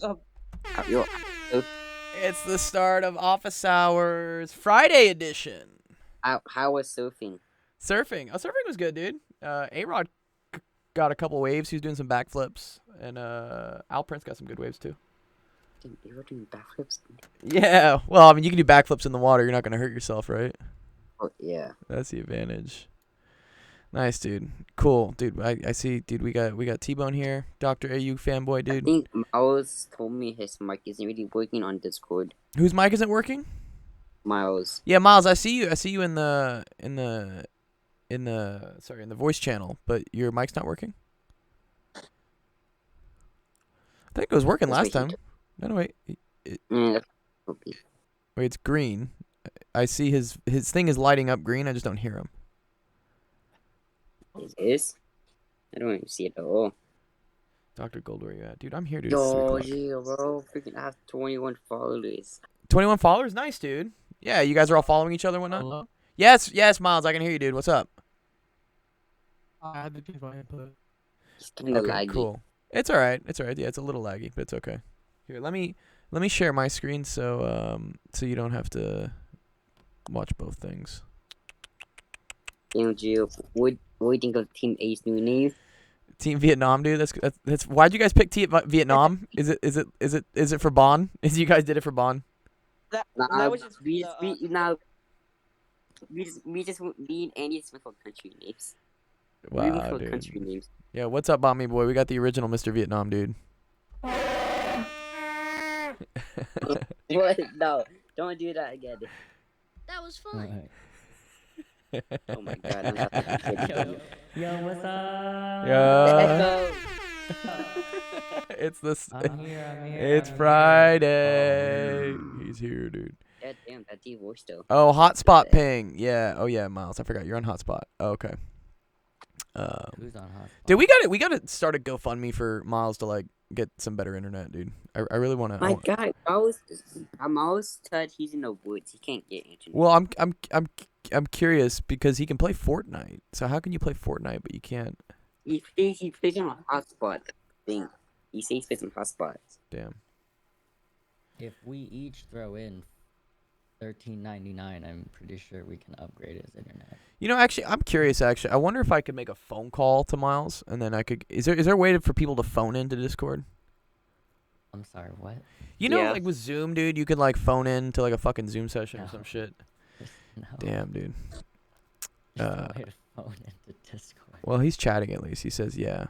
up? Yo, It's the start of office hours, Friday edition. how was surfing? Surfing. Oh, surfing was good, dude. A-Rod got a couple waves. He was doing some backflips, and Al Prince got some good waves too. Damn, you were doing backflips? Yeah. Well, I mean, you can do backflips in the water. You're not gonna hurt yourself, right? Oh yeah. That's the advantage. Nice, dude. Cool, dude. I see, dude. We got T-Bone here, Dr. AU fanboy, I dude. think Miles told me his mic isn't really working on Discord. Whose mic isn't working? Miles. Yeah, Miles. I see you. I see you in the voice channel, but your mic's not working. I think it was working last time. No, wait. Okay. Wait, it's green. I see his thing is lighting up green. I just don't hear him. It is? I don't even see it at all. Dr. Gold, where you at? Dude, I'm here, dude. Yo, yeah, bro. Freaking, I have 21 followers. 21 followers? Nice, dude. Yeah, you guys are all following each other and whatnot? Hello? Yes, Miles. I can hear you, dude. What's up? I had to change my input. It's kind of Okay, laggy. cool. It's all right. Yeah, it's a little laggy, but it's okay. Here, let me share my screen so you don't have to watch both things. Damn, Gio. What do you think of Team A's new name? Team Vietnam, dude. That's why'd you guys pick Vietnam? Is it for Bon? Is you guys did it for Bon? That was just me and Andy Smith for country names. Wow, for dude. country names. Yeah, what's up, Bommy boy? We got the original Mr. Vietnam, dude. What? No, don't do that again. That was fun. Oh my god, I'm not kidding. Yo, what's up? Yeah. It's this. I'm here. It's Friday. He's here, dude. God damn, that deep voice though. Oh, hotspot ping. Yeah. Oh yeah, Miles. I forgot you're on hotspot. Oh, okay. Who's on hotspot? Dude, we got to start a GoFundMe for Miles to like get some better internet, dude. I really want to. My god, Miles said he's in the woods. He can't get internet. Well, I'm curious because he can play Fortnite. So how can you play Fortnite but you can't? He plays on a hotspot thing. He says he plays on hotspots. Damn. If we each throw in $13.99, I'm pretty sure we can upgrade his internet. You know, actually, I'm curious. Actually, I wonder if I could make a phone call to Miles, and then I could. Is there a way for people to phone into Discord? I'm sorry, what? You know, Yeah. like with Zoom, dude, you could like phone in to like a fucking Zoom session or No. some shit. No. Damn, dude. There's no way to phone into Discord. Well, he's chatting at least. He says, yeah.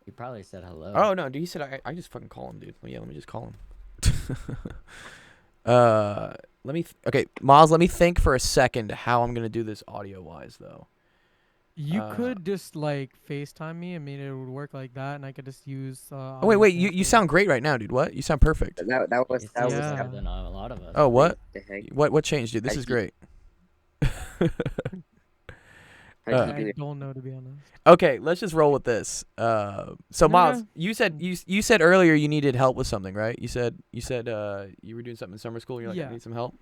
He probably said hello. Oh no, dude. He said I just fucking call him, dude. Well, yeah, let me just call him. Okay, Miles. Let me think for a second how I'm gonna do this audio wise though. You could just like FaceTime me. I mean, it would work like that, and I could just use. Oh wait, you sound great right now, dude. What? You sound perfect. That was It's Yeah. better than a lot of us. Oh what? the heck. What changed, dude? This is great. How'd you do I it? don't know, to be honest. Okay, let's just roll with this. So Miles, you said earlier you needed help with something, right? You said you were doing something in summer school. And you're like, I Yeah. need some help.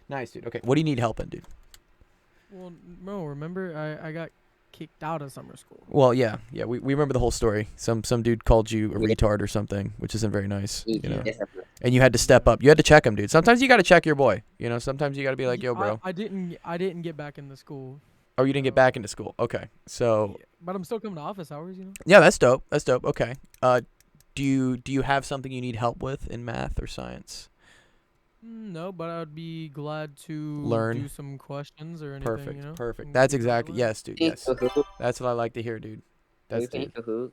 Nice, dude. Okay, what do you need help in, dude? Well, no, remember I got kicked out of summer school. Well, yeah, we remember the whole story. Some dude called you a retard or something, which isn't very nice, you know. And you had to step up. You had to check him, dude. Sometimes you got to check your boy. You know, sometimes you got to be like, yo, bro. I didn't get back into school. Oh, you didn't get back into school. Okay, so But I'm still coming to office hours, you know. yeah, that's dope. That's dope. Okay. Do you have something you need help with in math or science? No, but I'd be glad to Learn. do some questions or anything. Perfect. You know? Perfect. and That's get exactly. learn. Yes, dude. Yes. That's what I like to hear, dude. That's playing dude. Kahoot?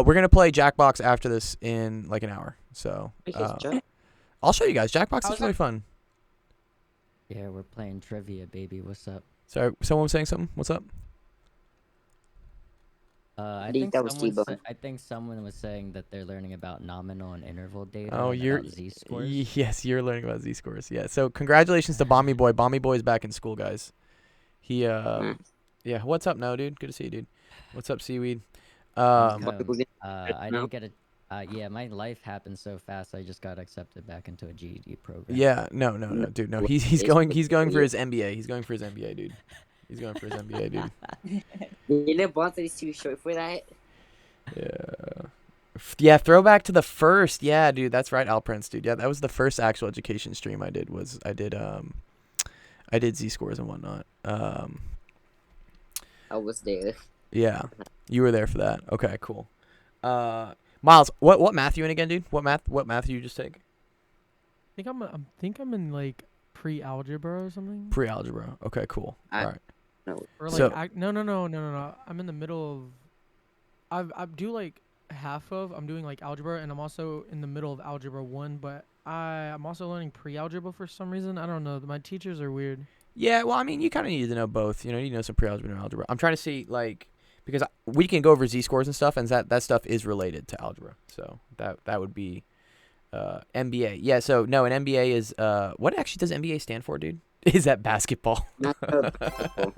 We're gonna play Jackbox after this in like an hour. So I'll show you guys. Jackbox is How's really fun. Yeah, we're playing trivia, baby. What's up? Sorry, someone was saying something. What's up? I think that was T-Bone. I think someone was saying that they're learning about nominal and interval data. Oh, and you're about z-scores. yes, you're learning about z-scores. Yeah. So congratulations to Bommy Boy. Bommy Boy's back in school, guys. He yeah. What's up, now, dude? Good to see you, dude. What's up, Seaweed? I didn't get a. Yeah, my life happened so fast. I just got accepted back into a GED program. Yeah. No, dude. No. He's going for his MBA. He's going for his MBA, dude. He's going for his MBA, dude. You know, Bonson is too short for that. Yeah. Yeah, throwback to the first. Yeah, dude, that's right, Al Prince, dude. Yeah, that was the first actual education stream I did. I did Z-scores and whatnot. I was there. Yeah, you were there for that. Okay, cool. Miles, what math you in again, dude? What math you just take? I think I'm in like pre-algebra or something. Pre-algebra. Okay, cool. All right. No. Or like So- no. I'm in the middle of. I do like half of. I'm doing like algebra, and I'm also in the middle of algebra 1. But I'm also learning pre-algebra for some reason. I don't know. My teachers are weird. Yeah, well, I mean, you kind of need to know both. You know, you know some pre-algebra and algebra. I'm trying to see like because we can go over Z-scores and stuff, and that stuff is related to algebra. So that would be MBA. Yeah. So no, an MBA is what actually does MBA stand for, dude? Is that basketball? Not basketball.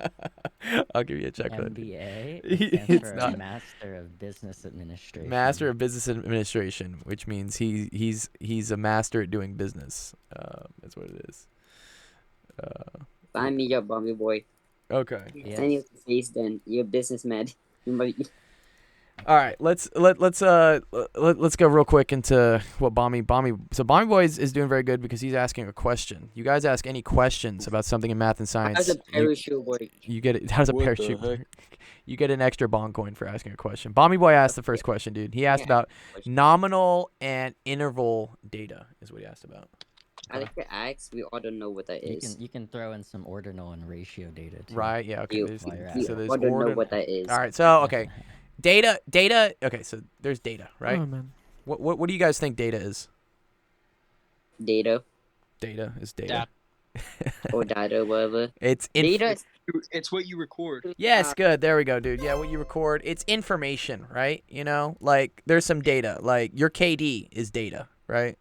I'll give you a check. MBA It's stands for not. Master of Business Administration. Master of Business Administration, which means he's a master at doing business. That's what it is. Sign me up, Bobby boy. Okay. Yes. Send you to face then. You're a businessman. You might. All right. Let's go real quick into what Bommy. So Bommy Boy is doing very good because he's asking a question. You guys ask any questions about something in math and science. How's a parachute work? You get it. How's a What the parachute? heck? You get an extra bond coin for asking a question. Bomby Boy asked the first question, dude. He asked about nominal and interval data. Is what he asked about. I like to ask. We all don't know what that is. You can throw in some ordinal and ratio data too. Right. Yeah. Okay. You, There's, While you're at we it. so there's all don't know ordinal. what that is. All right. So okay. Data. Okay. So there's data, right? Oh man. What do you guys think data is? Data Data is data. or data, whatever. It's Data. It's what you record. Yes, good. There we go, dude. Yeah, what you record, it's information, right? You know, like there's some data. Like your KD is data, right?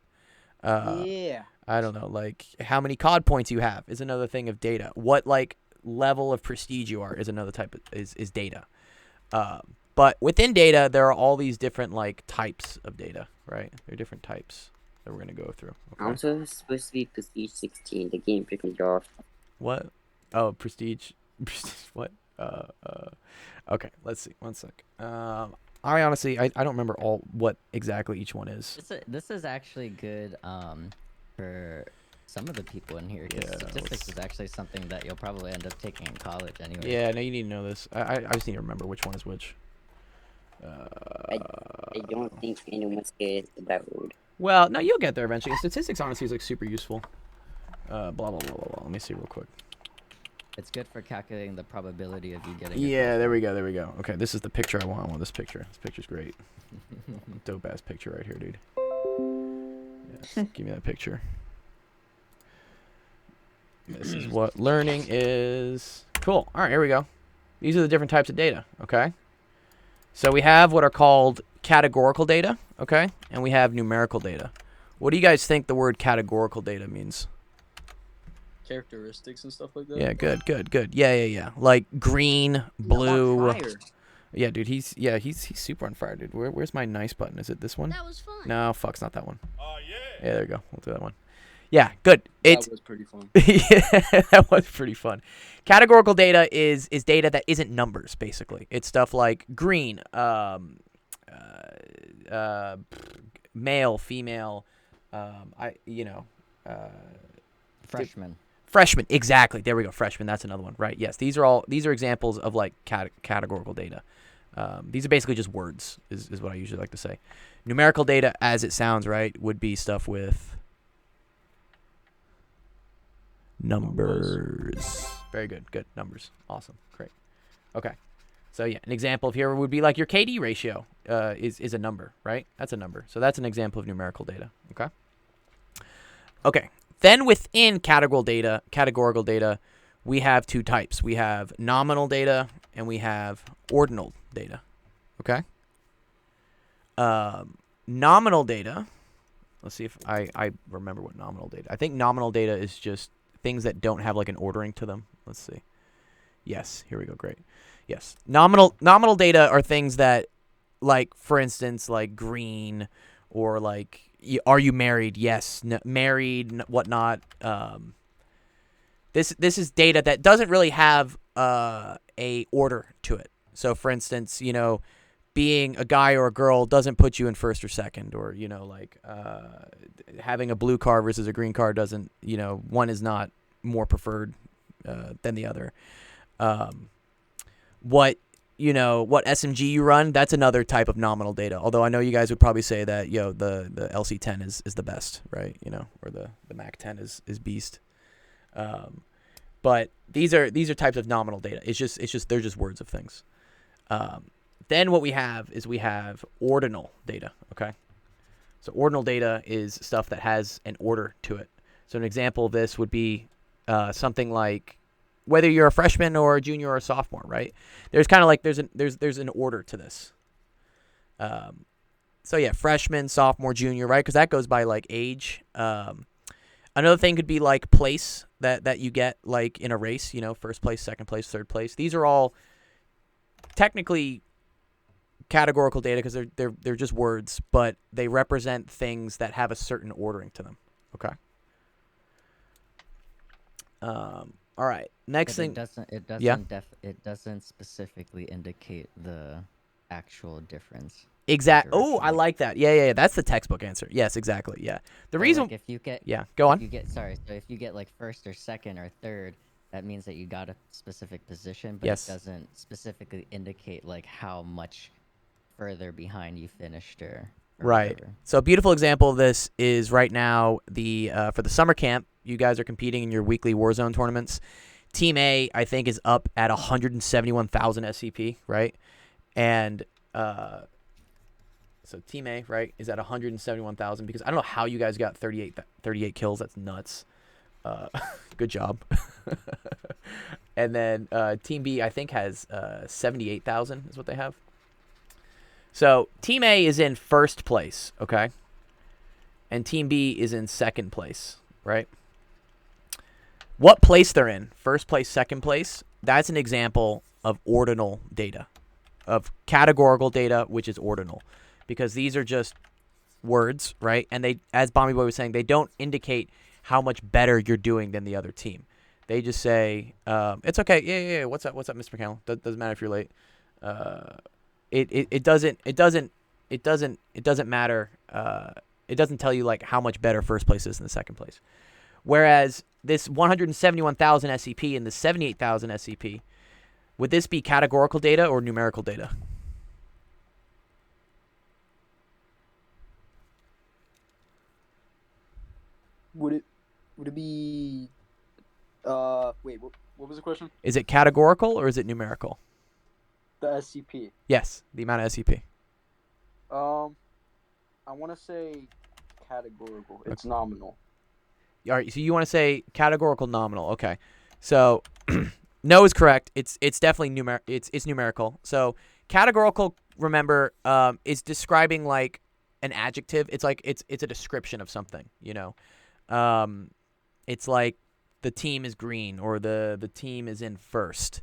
Yeah. I don't know, like how many COD points you have is another thing of data. What like level of prestige you are is another type of is data. But within data, there are all these different like types of data, right? There are different types that we're gonna go through. Okay. I'm supposed to be prestige 16. The game freaking off. What? Oh, prestige. What? Okay. Let's see. One sec. I honestly, I don't remember what exactly each one is. This is actually good for some of the people in here. 'Cause Yeah, statistics is actually something that you'll probably end up taking in college anyway. Yeah. No, you need to know this. I just need to remember which one is which. I don't think anyone's scared that old. Well, no, you'll get there eventually. Statistics honestly is like super useful. Blah blah blah blah blah. Let me see real quick. It's good for calculating the probability of you getting. Yeah, there we go. There we go. Okay, this is the picture I want. I want this picture. This picture's great. Dope ass picture right here, dude. Yes, give me that picture. This is what learning is. Cool. All right, here we go. These are the different types of data. Okay. So we have what are called categorical data. Okay, and we have numerical data. What do you guys think the word categorical data means? Characteristics and stuff like that. Yeah, good. Yeah. Like green, blue. Yeah, dude, he's super on fire, dude. Where's my nice button? Is it this one? That was fun. No, fuck, it's not that one. Oh yeah. Yeah, there we go. We'll do that one. Yeah, good. That was pretty fun. Yeah, that was pretty fun. Categorical data is data that isn't numbers, basically. It's stuff like green, male, female, Freshman. Freshman, exactly. There we go. Freshman. That's another one, right? Yes, these are examples of like categorical data. These are basically just words, is what I usually like to say. Numerical data, as it sounds, right, would be stuff with numbers. Very good. Good numbers. Awesome. Great. Okay. So yeah, an example of here would be like your KD ratio is a number, right? That's a number. So that's an example of numerical data. Okay. Okay. Then within categorical data, we have two types. We have nominal data and we have ordinal data. Okay. Nominal data. Let's see if I remember what nominal data. I think nominal data is just things that don't have like an ordering to them. Let's see. Yes. Here we go. Great. Yes. Nominal data are things that, like, for instance, like green or like, are you married? Yes. Married, whatnot. This is data that doesn't really have a order to it. So, for instance, being a guy or a girl doesn't put you in first or second, or, you know, like having a blue car versus a green car doesn't, you know, one is not more preferred than the other. What SMG you run, that's another type of nominal data. Although I know you guys would probably say that, the LC10 is the best, right? You know, or the Mac 10 is beast. But these are types of nominal data. It's just they're just words of things. Then what we have ordinal data. Okay, so ordinal data is stuff that has an order to it. So an example of this would be something like whether you're a freshman or a junior or a sophomore, right? There's kind of like there's an order to this. So yeah, freshman, sophomore, junior, right? Because that goes by like age. Another thing could be like place that you get like in a race, you know, first place, second place, third place. These are all technically categorical data because they're just words, but they represent things that have a certain ordering to them. Okay. All right. Next thing. It doesn't specifically indicate the actual difference. Oh, I like that. Yeah. That's the textbook answer. Yes, exactly. Yeah. The reason. Like if you get. Yeah. Go on. So if you get like first or second or third, that means that you got a specific position, but yes. It doesn't specifically indicate like how much further behind you finished or right. Whatever. So a beautiful example of this is right now for the summer camp. You guys are competing in your weekly Warzone tournaments. Team A, I think, is up at 171,000 SCP, right? And so Team A, right, is at 171,000 because I don't know how you guys got 38 kills. That's nuts. Good job. And then Team B, I think, has 78,000 is what they have. So Team A is in first place, okay? And Team B is in second place, right? What place they're in, first place, second place, that's an example of ordinal data, of categorical data, which is ordinal. Because these are just words, right? And they, as Bomby Boy was saying, they don't indicate how much better you're doing than the other team. They just say, it's okay. Yeah. What's up, Mr. McConnell? Doesn't matter if you're late. It doesn't matter. It doesn't tell you like how much better first place is than the second place. Whereas this 171,000 SCP and the 78,000 SCP, would this be categorical data or numerical data? Would it be wait, what was the question? Is it categorical or is it numerical? The SCP. Yes, the amount of SCP. I want to say categorical. It's nominal. All right, so you want to say categorical nominal. Okay. So no is correct. It's definitely it's numerical. So categorical, remember, is describing like an adjective. It's like it's a description of something, you know. It's like the team is green or the team is in first.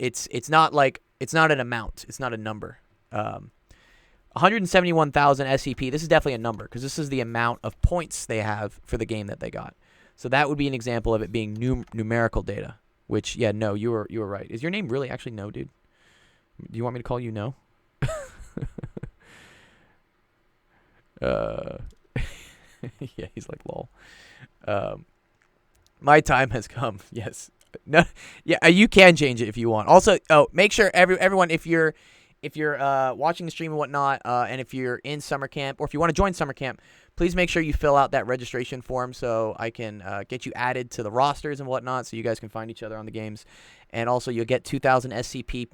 It's not like it's not an amount. It's not a number. 171,000 SCP. This is definitely a number because this is the amount of points they have for the game that they got. So that would be an example of it being numerical data. Which, yeah, no, you were right. Is your name really actually No, dude? Do you want me to call you No? Yeah, he's like lol. My time has come. Yes. No. Yeah, you can change it if you want. Also, make sure everyone if you're watching the stream and whatnot, and if you're in summer camp or if you want to join summer camp, please make sure you fill out that registration form so I can get you added to the rosters and whatnot, so you guys can find each other on the games. And also, you'll get 2,000 SCP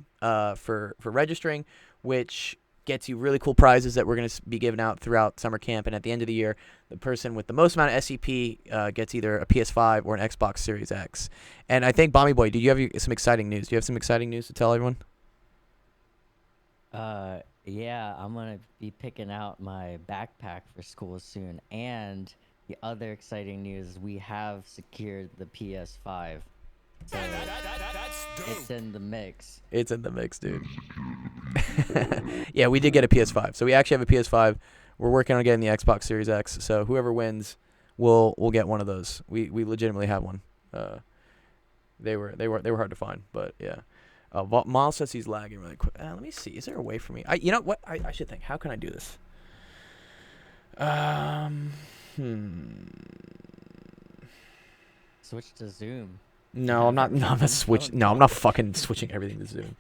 for registering, which gets you really cool prizes that we're going to be giving out throughout summer camp. And at the end of the year, the person with the most amount of SCP gets either a PS5 or an Xbox Series X. And I think, Bomby Boy, do you have some exciting news? Do you have some exciting news to tell everyone? Yeah, I'm gonna be picking out my backpack for school soon, and the other exciting news is we have secured the PS5. So it's in the mix. It's in the mix, dude. Yeah, we did get a PS5. So we actually have a PS5. We're working on getting the Xbox Series X. So whoever wins, we'll get one of those. We legitimately have one. They were hard to find, but yeah. Miles says he's lagging really quick. Let me see. Is there a way for me? You know what? I should think. How can I do this? Switch to Zoom. No, I'm not. No, I'm not switch. No, I'm not fucking switching everything to Zoom.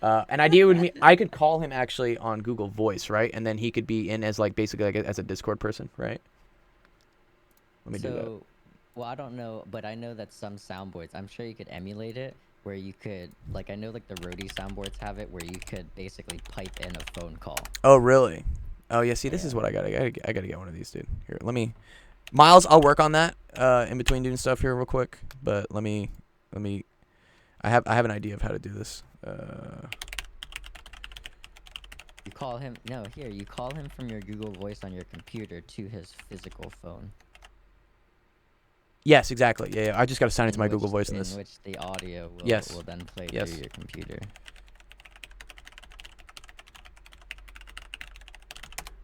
An idea would be I could call him actually on Google Voice, right? And then he could be in as like basically like as a Discord person, right? Let me do that. Well, I don't know, but I know that some soundboards, I'm sure you could emulate it, where you could, like, I know like the Rode soundboards have it, where you could basically pipe in a phone call. Oh, really? Oh, yeah. See, this is what I gotta get one of these, dude. Here, let me. Miles, I'll work on that in between doing stuff here real quick. But let me. I have an idea of how to do this. You call him. No, here you call him from your Google Voice on your computer to his physical phone. Yes, exactly. Yeah. I just gotta sign into my Google Voice in in this. which the audio will then play Yes. through your computer.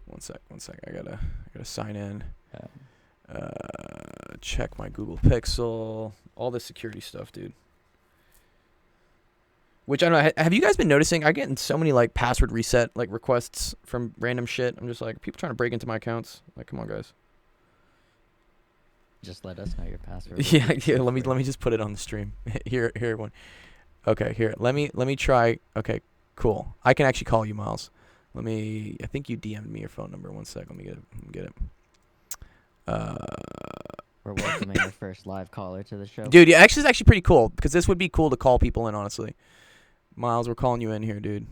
One sec. I gotta sign in. Um, Check my Google Pixel. All this security stuff, dude. Which I don't know. Have you guys been noticing? I'm getting so many like password reset like requests from random shit. I'm just like, people trying to break into my accounts. Like, come on, guys. Just let us know your password. Yeah. Let me just put it on the stream. Here, one. Okay, here. Let me try. Okay, cool. I can actually call you, Miles. I think you DM'd me your phone number. One sec. Let me get it. We're welcoming our first live caller to the show. Dude, yeah, actually, it's actually pretty cool because this would be cool to call people in. Honestly, Miles, we're calling you in here, dude.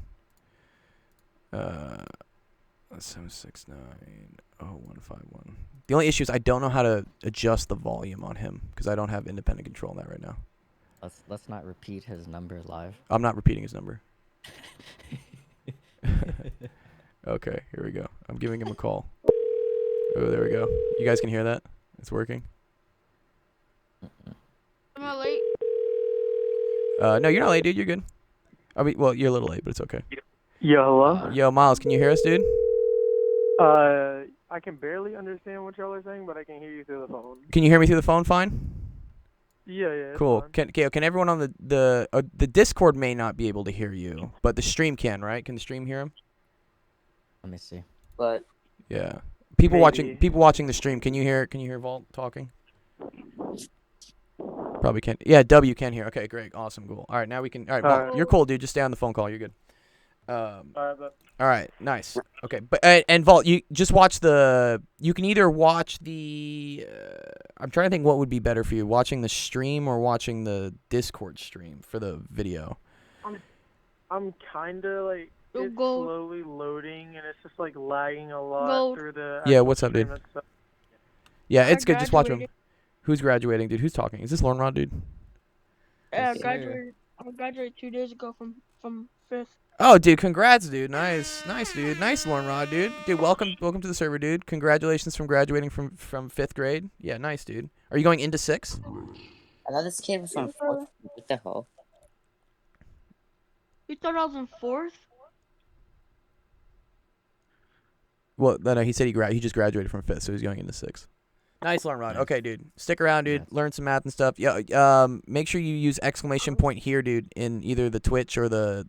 769-0151. The only issue is I don't know how to adjust the volume on him because I don't have independent control on that right now. Let's not repeat his number live. I'm not repeating his number. Okay, here we go. I'm giving him a call. Oh, there we go. You guys can hear that? It's working. Am I late? No, you're not late, dude. You're good. I mean, well, you're a little late, but it's okay. Yo, hello? Yo, Miles, can you hear us, dude? I can barely understand what y'all are saying, but I can hear you through the phone. Can you hear me through the phone fine? Yeah, it's Cool. fine. Can everyone on the Discord may not be able to hear you, but the stream can, right? Can the stream hear him? Let me see. But Yeah. People Maybe. watching the stream, can you hear Vault talking? Probably can't. Yeah, W can hear. Okay, great. Awesome. Cool. All right, now we can. All right, Vault, Alright. you're cool, dude. Just stay on the phone call. You're good. Alright, but All right, nice. Okay, but and Vault, you just watch the. You can either watch the. I'm trying to think what would be better for you, watching the stream or watching the Discord stream for the video. I'm kinda like Yo, it's go. slowly loading and it's just like lagging a lot Gold. through the Yeah, actual what's up, dude? stream itself. Yeah, I it's good. Just watch him. graduated. Who's graduating, dude? Who's talking? Is this Lauren Rod, dude? Yeah, Yes, sir. I graduated 2 days ago from 5th. Oh, dude, congrats, dude. Nice, dude. Nice, Lauren Rod, dude. Dude, welcome to the server, dude. Congratulations from graduating from 5th grade. Yeah, nice, dude. Are you going into 6th? I thought this kid was from fourth. What the hell? You thought I was in 4th? Well, no, he said he just graduated from 5th, so he's going into 6th. Nice, Lauren Rod. Nice. Okay, dude. Stick around, dude. Yes. Learn some math and stuff. Yeah. Make sure you use exclamation point here, dude, in either the Twitch or the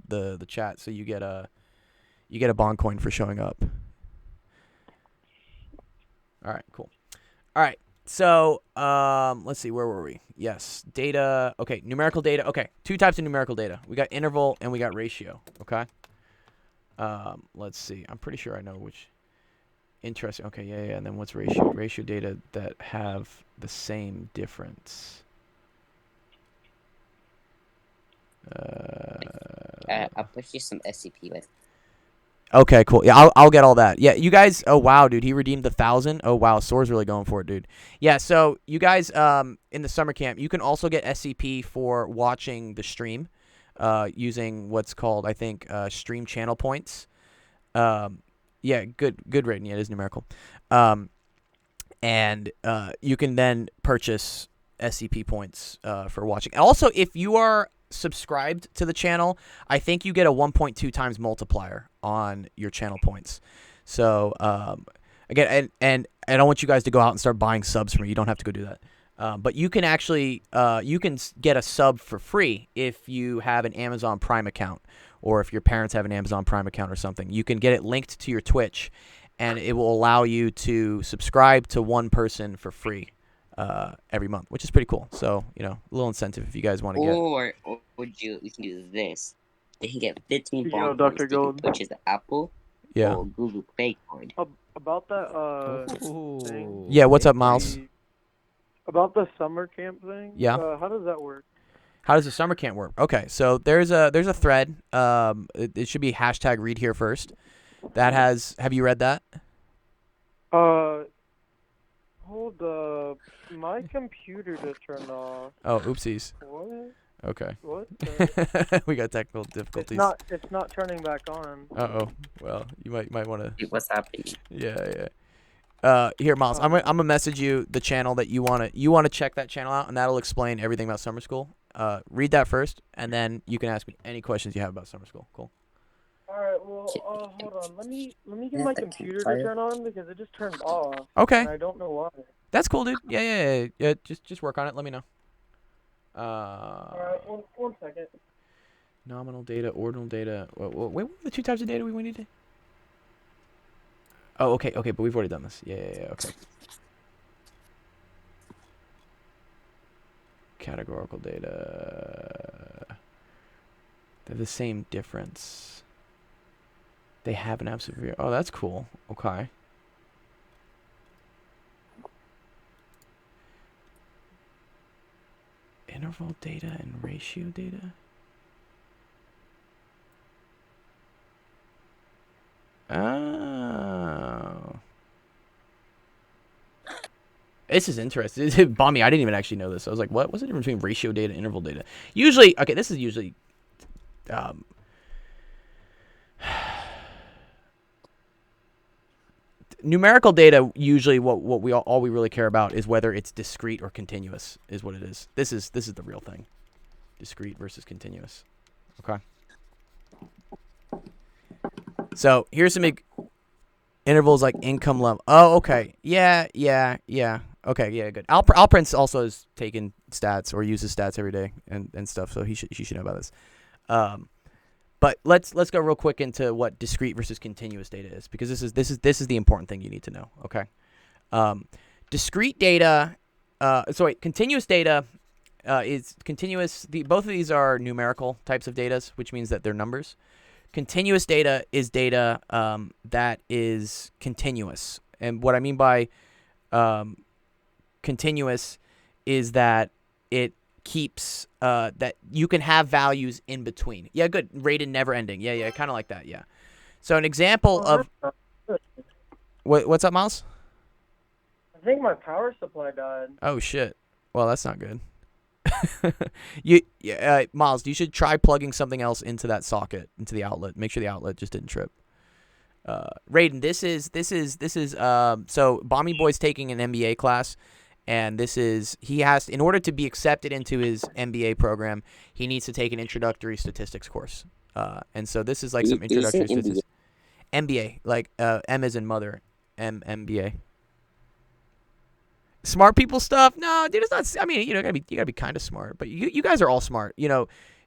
chat, so you get a bond coin for showing up. All right, cool. All right. So, let's see, where were we? Yes, data. Okay, numerical data. Okay, 2 types of numerical data. We got interval and we got ratio. Okay. Let's see. I'm pretty sure I know which. Interesting. Okay, yeah. And then what's ratio? Ratio data that have the same difference. I'll push you some SCP with. Okay, cool. Yeah, I'll get all that. Yeah, you guys. Oh wow, dude, he redeemed the 1,000. Oh wow, Soar's really going for it, dude. Yeah, so you guys, in the summer camp, you can also get SCP for watching the stream, using what's called, I think, stream channel points. Yeah, good rating. Yeah, it is numerical. And you can then purchase SCP points for watching. Also, if you are subscribed to the channel, I think you get a 1.2 times multiplier on your channel points. So again, and I don't want you guys to go out and start buying subs from me. You don't have to go do that. But you can actually get a sub for free if you have an Amazon Prime account, or if your parents have an Amazon Prime account or something. You can get it linked to your Twitch, and it will allow you to subscribe to one person for free every month, which is pretty cool. So, a little incentive if you guys want to get. Or we can do this. They can get 15 Yo, bomb Dr. points. They can Gold. purchase the Apple Yeah. or Google Play card. About that thing. Ooh, Yeah, what's up, Miles? the- About the summer camp thing. Yeah. How does that work? How does the summer camp work? Okay, so there's a thread. It should be hashtag read here first. That has. Have you read that? Hold up. My computer just turned off. Oh, oopsies. What? Okay. What? We got technical difficulties. It's not turning back on. Uh-oh. Well, you might want to. What's happening? Yeah. Here, Miles. I'm gonna message you the channel that you wanna check that channel out, and that'll explain everything about summer school. Read that first, and then you can ask me any questions you have about summer school. Cool. All right. Well, hold on. Let me get my computer to turn on because it just turned off. Okay. And I don't know why. That's cool, dude. Yeah. Just work on it. Let me know. All right. One second. Nominal data, ordinal data. Wait, what were the two types of data we needed? Oh, okay, but we've already done this. Yeah, okay. Categorical data. They're the same difference. They have an absolute. Oh, that's cool. Okay. Interval data and ratio data. Oh. This is interesting. Bommy, I didn't even actually know this. I was like, what? What's the difference between ratio data and interval data? Usually, okay, this is usually numerical data. Usually what all we really care about is whether it's discrete or continuous is what it is. This is the real thing. Discrete versus continuous. Okay. So here's some intervals like income level. Oh, okay. Yeah. Okay, yeah, good. Alprince also has taken stats or uses stats every day and stuff, so he should know about this. But let's go real quick into what discrete versus continuous data is, because this is the important thing you need to know. Okay. Discrete data. Continuous data is continuous. Both of these are numerical types of data, which means that they're numbers. Continuous data is data that is continuous, and what I mean by continuous is that it keeps that you can have values in between. Yeah, good. Rated never ending. Yeah, kind of like that. Yeah. So an example of what's up, Miles? I think my power supply died. Oh shit. Well, that's not good. Miles, you should try plugging something else into that socket, into the outlet. Make sure the outlet just didn't trip. Raiden, this is so Bommy Boy's taking an MBA class, and he has, in order to be accepted into his MBA program, he needs to take an introductory statistics course. And so this is like some introductory statistics. MBA, like M as in mother, MBA. Smart people stuff? No, dude, it's not. I mean, you gotta be kind of smart, but you guys are all smart.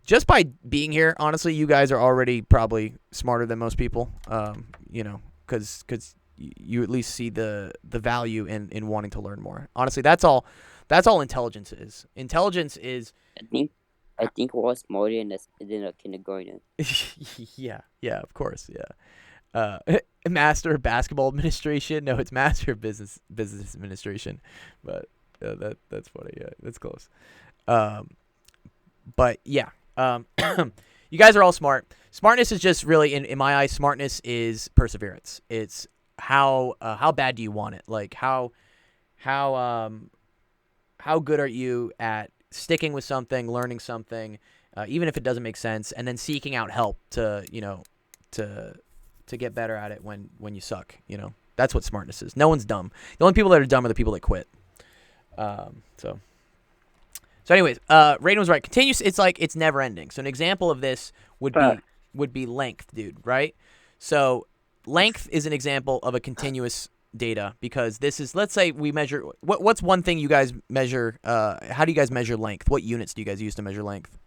Just by being here, honestly, you guys are already probably smarter than most people. Because you at least see the value in wanting to learn more. Honestly, that's all intelligence is. Intelligence is. I think we're all smarter than a kindergarten. Yeah, of course, yeah. Master of Basketball Administration. No, it's Master of Business Administration. But that's funny. Yeah, that's close. But yeah, you guys are all smart. Smartness is just really, in my eyes, smartness is perseverance. It's how bad do you want it? Like how good are you at sticking with something, learning something, even if it doesn't make sense, and then seeking out help to get better at it when you suck. That's what smartness is. No one's dumb. The only people that are dumb are the people that quit. So anyways, Raiden was right. Continuous, it's never ending. So an example of this would be length, dude, right? So length is an example of a continuous data because this is, let's say we measure, what's one thing you guys measure, how do you guys measure length? What units do you guys use to measure length?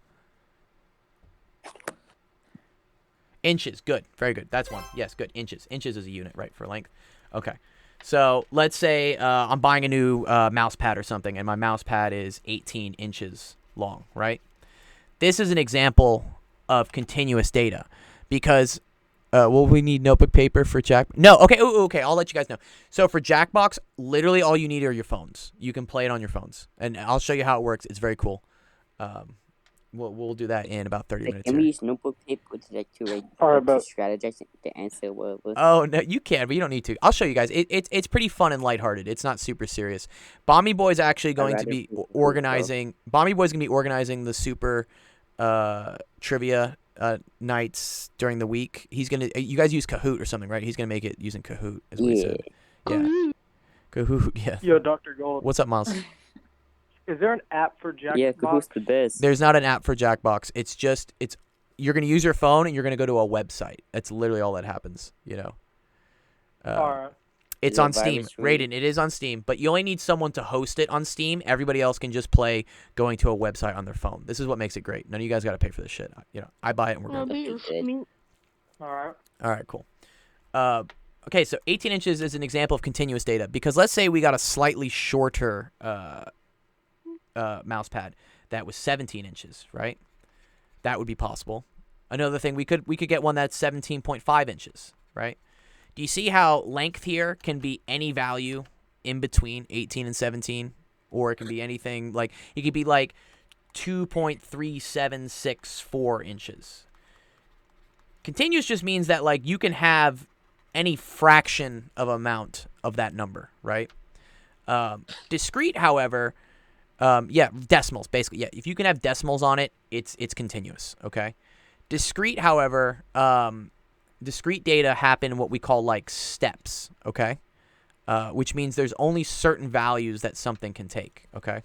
Inches, good, very good. That's one. Yes, good, inches. Inches is a unit, right, for length. Okay, so let's say I'm buying a new mouse pad or something, and my mouse pad is 18 inches long, right? This is an example of continuous data because, will we need notebook paper for Jack? No, okay, okay, I'll let you guys know. So for Jackbox, literally all you need are your phones. You can play it on your phones, and I'll show you how it works. It's very cool. We'll do that in about 30 minutes. Can we Here. use notebook paper to Alright, but strategize the answer? What? Oh no, you can, but you don't need to. I'll show you guys. It's pretty fun and lighthearted. It's not super serious. Bomby Boy's actually going to be organizing. Bomby Boy's gonna be organizing the super trivia nights during the week. He's gonna. You guys use Kahoot or something, right? He's gonna make it using Kahoot. Is what he said. Yeah. Kahoot. Yeah. yo, Dr. Gold, What's up, Miles? is there an app for Jackbox? Yeah, who's the best? There's not an app for Jackbox. It's just you're gonna use your phone and you're gonna go to a website. That's literally all that happens. You know. Alright. It's Yeah, on Steam. virus free. Raiden, it is on Steam, but you only need someone to host it on Steam. Everybody else can just play going to a website on their phone. This is what makes it great. None of you guys got to pay for this shit. You know, I buy it and we're I'll good. be your streaming. Alright. All right, cool. Okay, so 18 inches is an example of continuous data because let's say we got a slightly shorter mouse pad that was 17 inches, right? That would be possible. Another thing, we could get one that's 17.5 inches, right? Do you see how length here can be any value in between 18 and 17? Or it can be anything like, it could be like 2.3764 inches. Continuous just means that like you can have any fraction of amount of that number, right? Discrete, however, yeah, decimals, basically. Yeah, if you can have decimals on it, it's continuous, okay? Discrete, however, discrete data happen in what we call like steps, okay? Which means there's only certain values that something can take, okay?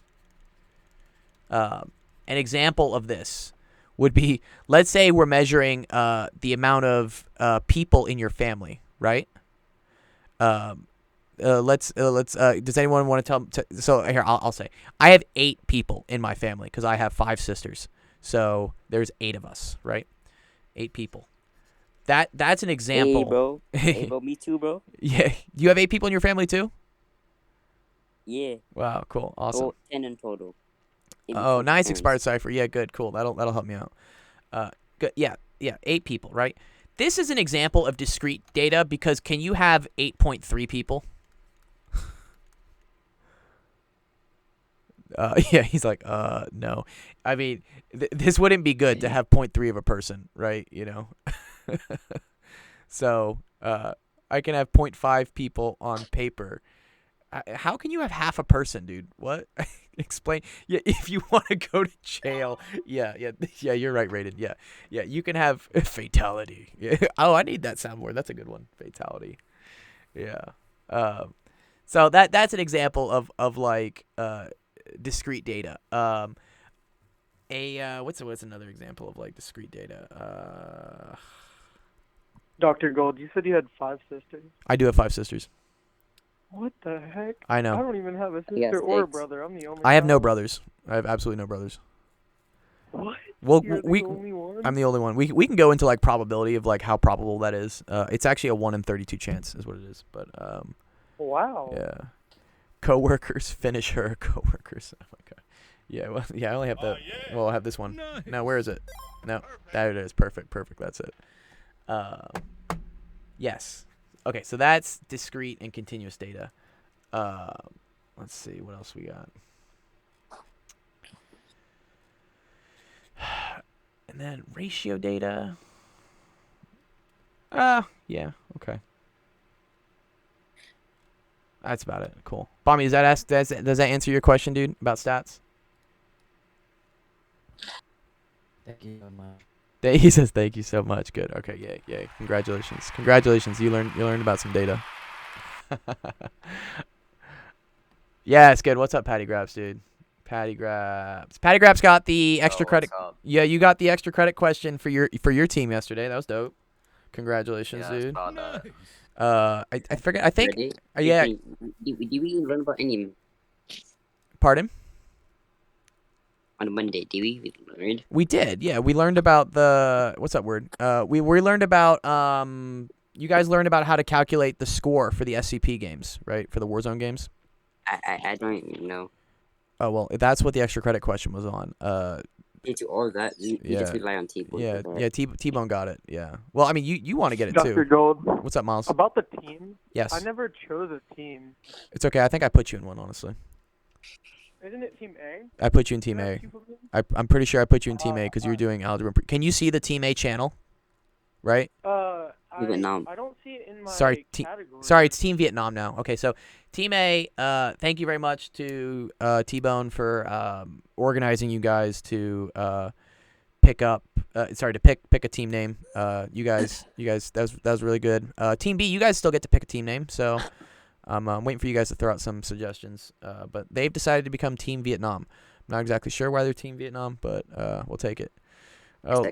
An example of this would be, let's say we're measuring the amount of people in your family, right? Does anyone want to tell? So here, I'll say, I have 8 people in my family because I have 5 sisters. So there's 8 of us, right? 8 people. That's an example. Hey, bro. Hey, bro. Me too, bro. Yeah, you have 8 people in your family too? Yeah. Wow, cool, awesome. Oh, 10 in total. Oh, nice, Times. expired cipher. Yeah, good, cool. That'll help me out. Good. Yeah, 8 people, right? This is an example of discrete data because can you have 8.3 people? Yeah, he's like, no. I mean, this wouldn't be good to have 0.3 of a person, right? You know. So, I can have 0.5 people on paper. How can you have half a person, dude? What? Explain. Yeah, if you want to go to jail. Yeah, you're right, Raiden. Yeah, you can have fatality. Yeah. Oh, I need that soundboard. That's a good one. Fatality. Yeah. So that's an example of like discrete data. What's another example of like discrete data? Dr. Gold, you said you had 5 sisters. I do have 5 sisters. What the heck? I I know. don't even have a Yes, sister or a thanks. brother. I'm the only I have no child. brothers. I have absolutely no brothers. What? Well, You're the only one? I'm the only one. We can go into like probability of like how probable that is. It's actually a 1 in 32 chance is what it is. But Wow. yeah. Coworkers finish her. Coworkers. Oh my god. Yeah. Well, yeah. I only have that. Well, I have this one. No, where is it? No, there it is. Perfect. That's it. Yes. Okay. So that's discrete and continuous data. Let's see what else we got. And then ratio data. Yeah, okay. That's about it. Cool. Bommy, does that answer your question, dude, about stats? Thank you so much. He says thank you so much. Good. Okay, yay. Congratulations. You learned about some data. Yeah, it's good. What's up, Patty Grabs, dude? Patty Grabs got the extra credit. Yeah, you got the extra credit question for your team yesterday. That was dope. Congratulations, dude. I forget. I think. Ready? Yeah. Did we learn about any Pardon? on Monday? Did we learn? We did. Yeah, we learned about the what's that word? We learned about You guys learned about how to calculate the score for the SCP games, right? For the Warzone games. I don't even know. Oh well, that's what the extra credit question was on. Into all that, we just rely on people. Yeah. T-Bone got it. Yeah. Well, I mean, you want to get it Dr. too. Gold. What's up, Miles? About the team. Yes. I never chose a team. It's okay. I think I put you in one, honestly. Isn't it Team A? I put you in Team A. I'm pretty sure I put you in Team A because you're doing algebra. Can you see the Team A channel? Right? Vietnam. I don't see it in my Sorry, category. Sorry, it's Team Vietnam now. Okay, so Team A, thank you very much to T-Bone for organizing you guys to pick a team name. You guys, that was really good. Team B, you guys still get to pick a team name, so I'm waiting for you guys to throw out some suggestions. But they've decided to become Team Vietnam. I'm not exactly sure why they're Team Vietnam, but we'll take it. Oh,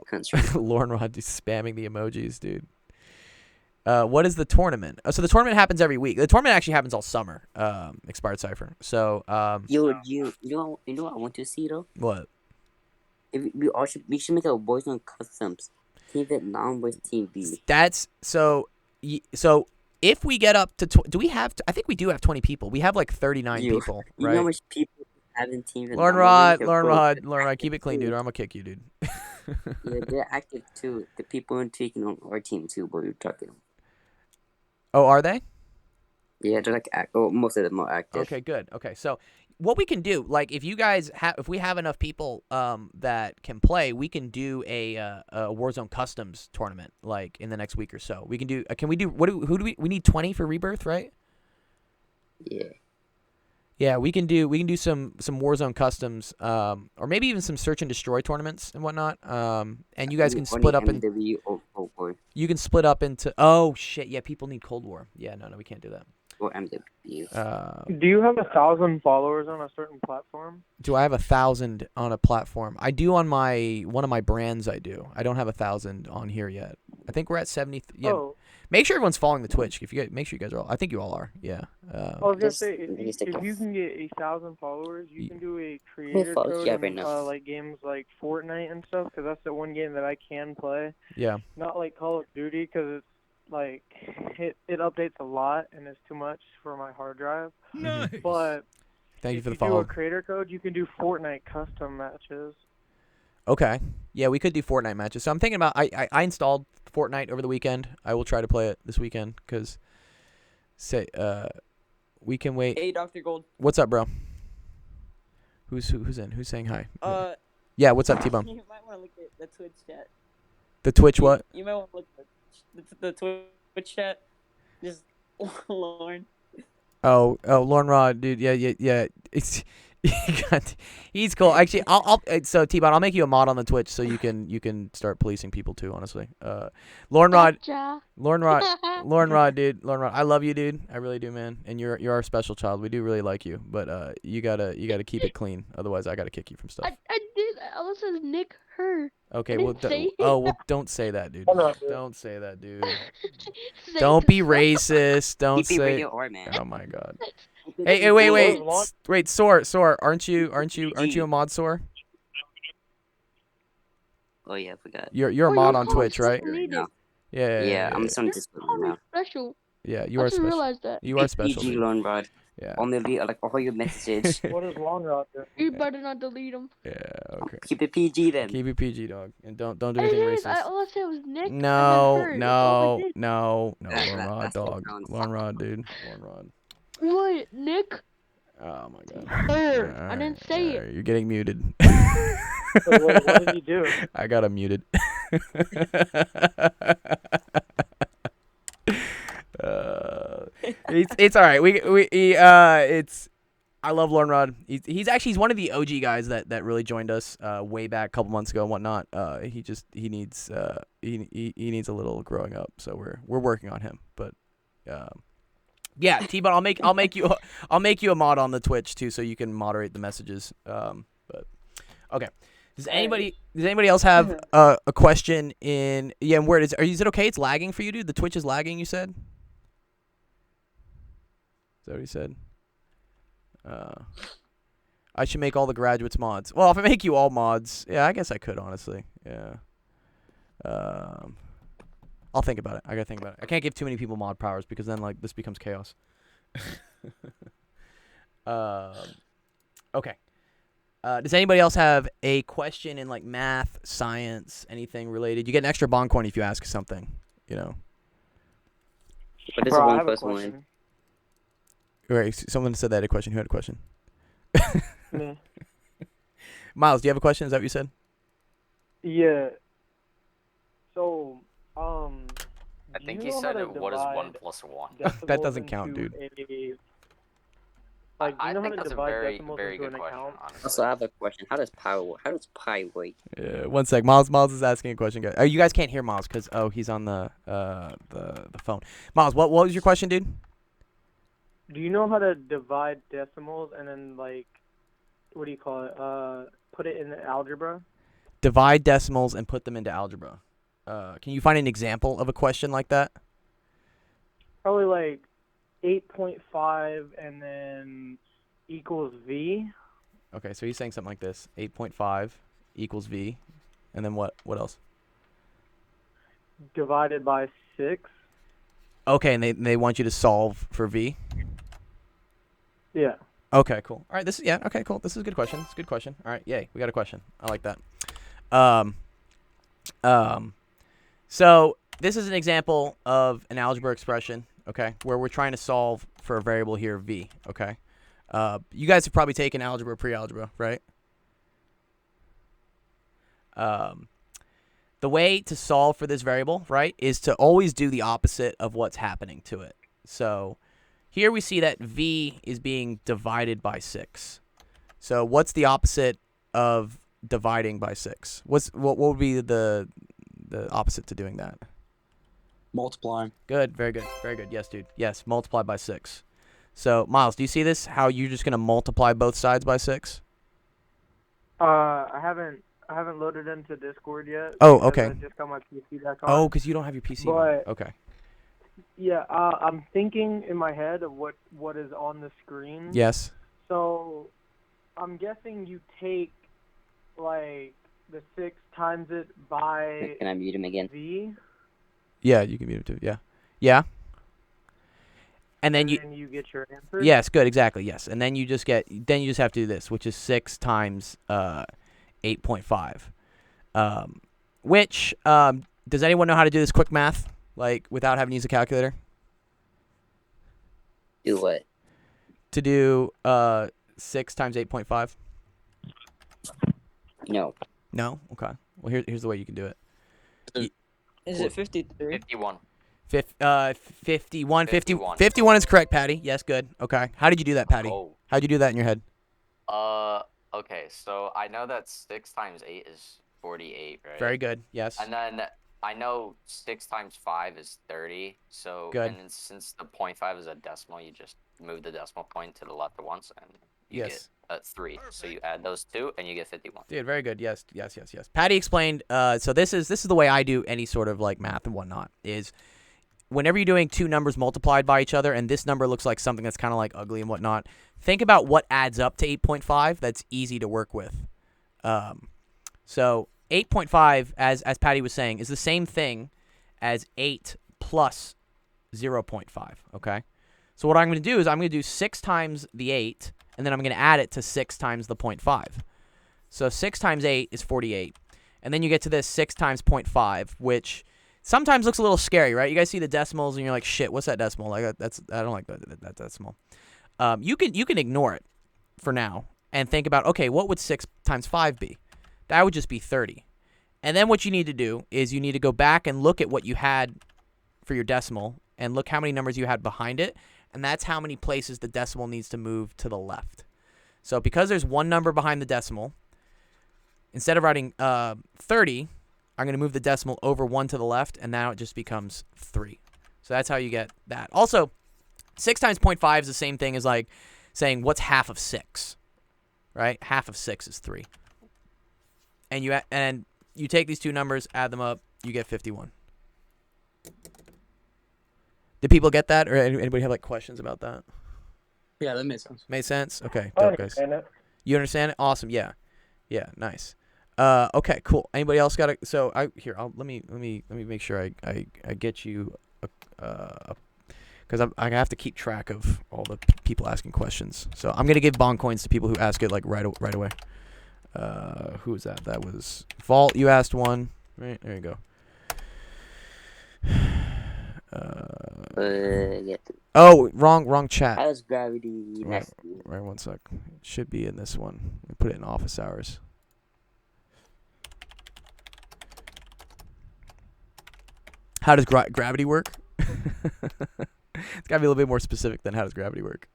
Lauren Rod is spamming the emojis, dude. What is the tournament? So the tournament happens every week. The tournament actually happens all summer. Expired Cipher. So you know what I want to see though? What? We should make our boys on customs. Team Vietnam versus Team B. That's so. So if we get up to, do we have? I think we do have 20 people. We have like 39 people, right? You know how much people have in Team Vietnam? Lauren Rod, keep it clean, dude. Or I'm gonna kick you, dude. Yeah, they're active too. The people in taking on our team too. But we're talking. Oh, are they? Yeah, they're like most of them are active. Okay, good. Okay, so what we can do, like, if you guys if we have enough people that can play, we can do a Warzone Customs tournament like in the next week or so. We can do. Can we do? We need 20 for Rebirth, right? Yeah. Yeah, we can do some Warzone Customs, or maybe even some Search and Destroy tournaments and whatnot. And you guys can split up in. You can split up into. Oh shit! Yeah, people need Cold War. Yeah, no, we can't do that. Or MW. Do you have 1,000 followers on a certain platform? Do I have 1,000 on a platform? I do on one of my brands. I do. I don't have 1,000 on here yet. I think we're at 70. Yeah. Oh. Make sure everyone's following the Twitch. Make sure you guys are all. I think you all are. Yeah. I was gonna say if you can get 1,000 followers, you can do a creator code in like games like Fortnite and stuff, because that's the one game that I can play. Yeah. Not like Call of Duty, because it's like it updates a lot and it's too much for my hard drive. Nice. But thank you for the if you do follow. a creator code, you can do Fortnite custom matches. Okay. Yeah, we could do Fortnite matches. So I'm thinking about I installed Fortnite over the weekend. I will try to play it this weekend because we can wait. Hey, Dr. Gold. What's up, bro? Who's in? Who's saying hi? Yeah, what's up, T-Bone? You might want to look at the Twitch chat. The Twitch what? You might want to look at the Twitch chat. Just Lauren. Oh, Lauren Rod, dude. Yeah. It's he's cool. Actually, so T-Bone, I'll make you a mod on the Twitch so you can start policing people too. Honestly, Lauren Rod, Gotcha. Lauren Rod, dude. Lauren Rod, I love you, dude. I really do, man. And you're our special child. We do really like you, but you gotta keep it clean. Otherwise, I gotta kick you from stuff. I did. I was says Nick her. Okay, well, don't say that, dude. Don't say that, dude. Say Don't the be stuff. racist. Don't Keep it say. radio or man. Oh my god. Hey, wait, Soar, aren't you a mod, Soar? Oh yeah, I forgot. You're a Oh, mod you're on called Twitch, right? special needed. Yeah. I'm starting to You're now. special. Yeah, you I are just special. realized that. You are special. PG dude. Lone Rod. Yeah. Only like all your messages. What does Long Rod do? You better not delete them. Yeah. Okay. Keep it PG then. Keep it PG, dog, and don't do Hey, anything guys, racist. all I said was Nick. No, and then her. That's all I did. Lauren Rod, That's dog. what counts. Lauren Rod, dude. Lauren Rod. What, Nick? Oh my god. Her. I didn't say it. Alright, you're getting muted. What did he do? I got him muted. It's all right. I love Lauren Rod. He's one of the OG guys that really joined us way back a couple months ago and whatnot. He needs a little growing up, so we're working on him. But yeah, T-Bone, I'll make you a mod on the Twitch too, so you can moderate the messages. But okay. Does anybody else have a question in? Yeah, and where is it okay? It's lagging for you, dude. The Twitch is lagging. You said. that what he said? I should make all the graduates mods. Well, if I make you all mods, yeah, I guess I could, honestly. Yeah. I'll think about it. I gotta think about it. I can't give too many people mod powers because then, like, this becomes chaos. Okay. Does anybody else have a question in, like, math, science, anything related? You get an extra bond coin if you ask something, you know. But this is Bro, I one have a plus one. question. Right, someone said they had a question. Who had a question? Me. Miles, do you have a question? Is that what you said? Yeah. So, I do think you he know said, how to what is 1 divide plus 1? That decimals doesn't count, into dude. Like, do I you know how think to that's a divide very, decimals very into good an question, account? honestly. Also, I have a question. How does pi work? Yeah, one sec. Miles is asking a question, guys. You guys can't hear Miles because he's on the phone. Miles, what was your question, dude? Do you know how to divide decimals and then, like, what do you call it? Put it in algebra? Divide decimals and put them into algebra. Can you find an example of a question like that? Probably like 8.5 and then equals v. Okay, so he's saying something like this: 8.5 equals v, and then what? What else? Divided by 6. Okay, and they want you to solve for v. Yeah. Okay, cool. All right, okay, cool. This is a good question. It's a good question. All right, yay, we got a question. I like that. So this is an example of an algebra expression, okay, where we're trying to solve for a variable here, v, okay? You guys have probably taken algebra, pre-algebra, right? The way to solve for this variable, right, is to always do the opposite of what's happening to it. So here we see that v is being divided by 6. So what's the opposite of dividing by 6? What would be the opposite to doing that? Multiplying. Good, very good, very good. Yes, dude. Yes, multiply by 6. So Miles, do you see this? How you're just gonna multiply both sides by 6? I haven't loaded into Discord yet. Oh, because okay. I just got my PC back on. Oh, because you don't have your PC on. But Okay. yeah, I'm thinking in my head of what is on the screen. Yes. So I'm guessing you take like the 6 times it by Can I mute him again? v. Yeah, you can mute it too. Yeah. Yeah. And then you get your answer. Yes, good, exactly. Yes. And then you just have to do this, which is 6 times 8.5. Which does anyone know how to do this quick math, like without having to use a calculator? Do what? To do 6 times 8.5? No. No? Okay. Well, here's the way you can do it. Is it 53? 51. 51. 51 is correct, Patty. Yes, good. Okay. How did you do that, Patty? Oh. How'd you do that in your head? Okay, so I know that 6 times 8 is 48, right? Very good. Yes. And then I know 6 times 5 is 30. So, Good. and then since the 0.5 is a decimal, you just move the decimal point to the left once, and you Yes. get 3. So you add those 2, and you get 51. Dude, very good. Yes. Patty explained. So this is the way I do any sort of like math and whatnot. Is whenever you're doing two numbers multiplied by each other, and this number looks like something that's kind of like ugly and whatnot, think about what adds up to 8.5. That's easy to work with. So 8.5, as Patty was saying, is the same thing as 8 plus 0.5. Okay. So what I'm going to do is I'm going to do 6 times the 8, and then I'm going to add it to 6 times the 0.5. So 6 times 8 is 48. And then you get to this 6 times 0.5, which sometimes looks a little scary, right? You guys see the decimals and you're like, shit, what's that decimal? Like I don't like that decimal. You can ignore it for now and think about, okay, what would 6 times 5 be? That would just be 30. And then what you need to do is you need to go back and look at what you had for your decimal and look how many numbers you had behind it, and that's how many places the decimal needs to move to the left. So because there's one number behind the decimal, instead of writing 30, I'm going to move the decimal over 1 to the left, and now it just becomes 3. So that's how you get that. Also, 6 times 0.5 is the same thing as like saying what's half of 6, right? Half of 6 is 3. And you take these two numbers, add them up, you get 51. Did people get that, or anybody have like questions about that? Yeah, that makes sense. Made sense? Okay, I dope, guys. understand it. You understand it? Awesome. Yeah. Yeah, nice. Okay, cool. Anybody else got it? So let me make sure I get you because I have to keep track of all the people asking questions. So I'm gonna give bond coins to people who ask it like right away. Who was that? That was Vault. You asked one. Right there you go. Yeah. Oh, wrong chat. How does gravity Right, 1 sec. It should be in this one. We put it in office hours. How does gravity work? It's gotta be a little bit more specific than how does gravity work.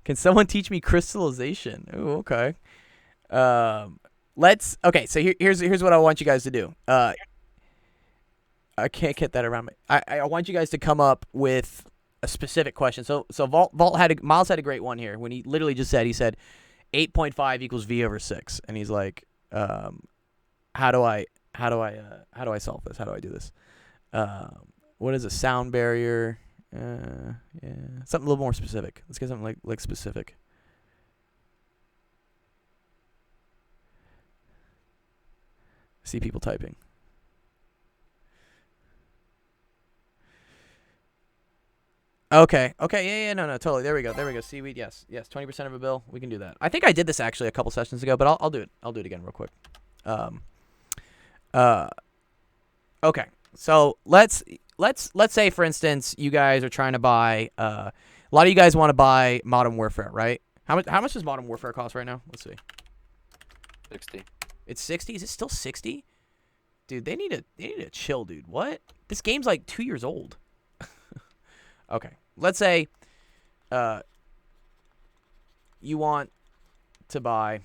Can someone teach me crystallization? Oh, okay. Okay. So here's what I want you guys to do. I can't get that around me. I want you guys to come up with a specific question. So Miles had a great one here when he literally just said 8.5 equals v over 6, and he's like, how do I solve this? How do I do this? What is a sound barrier? Yeah, something a little more specific. Let's get something like specific. See people typing. Okay. Yeah, no, totally. There we go. Seaweed, yes. 20% of a bill. We can do that. I think I did this actually a couple sessions ago, but I'll do it. I'll do it again real quick. Okay. So let's say, for instance, you guys are trying to buy. A lot of you guys want to buy Modern Warfare, right? How much does Modern Warfare cost right now? Let's see. 60. It's 60. Is it still 60? Dude, they need to chill, dude. What? This game's like 2 years old. Okay. Let's say you want to buy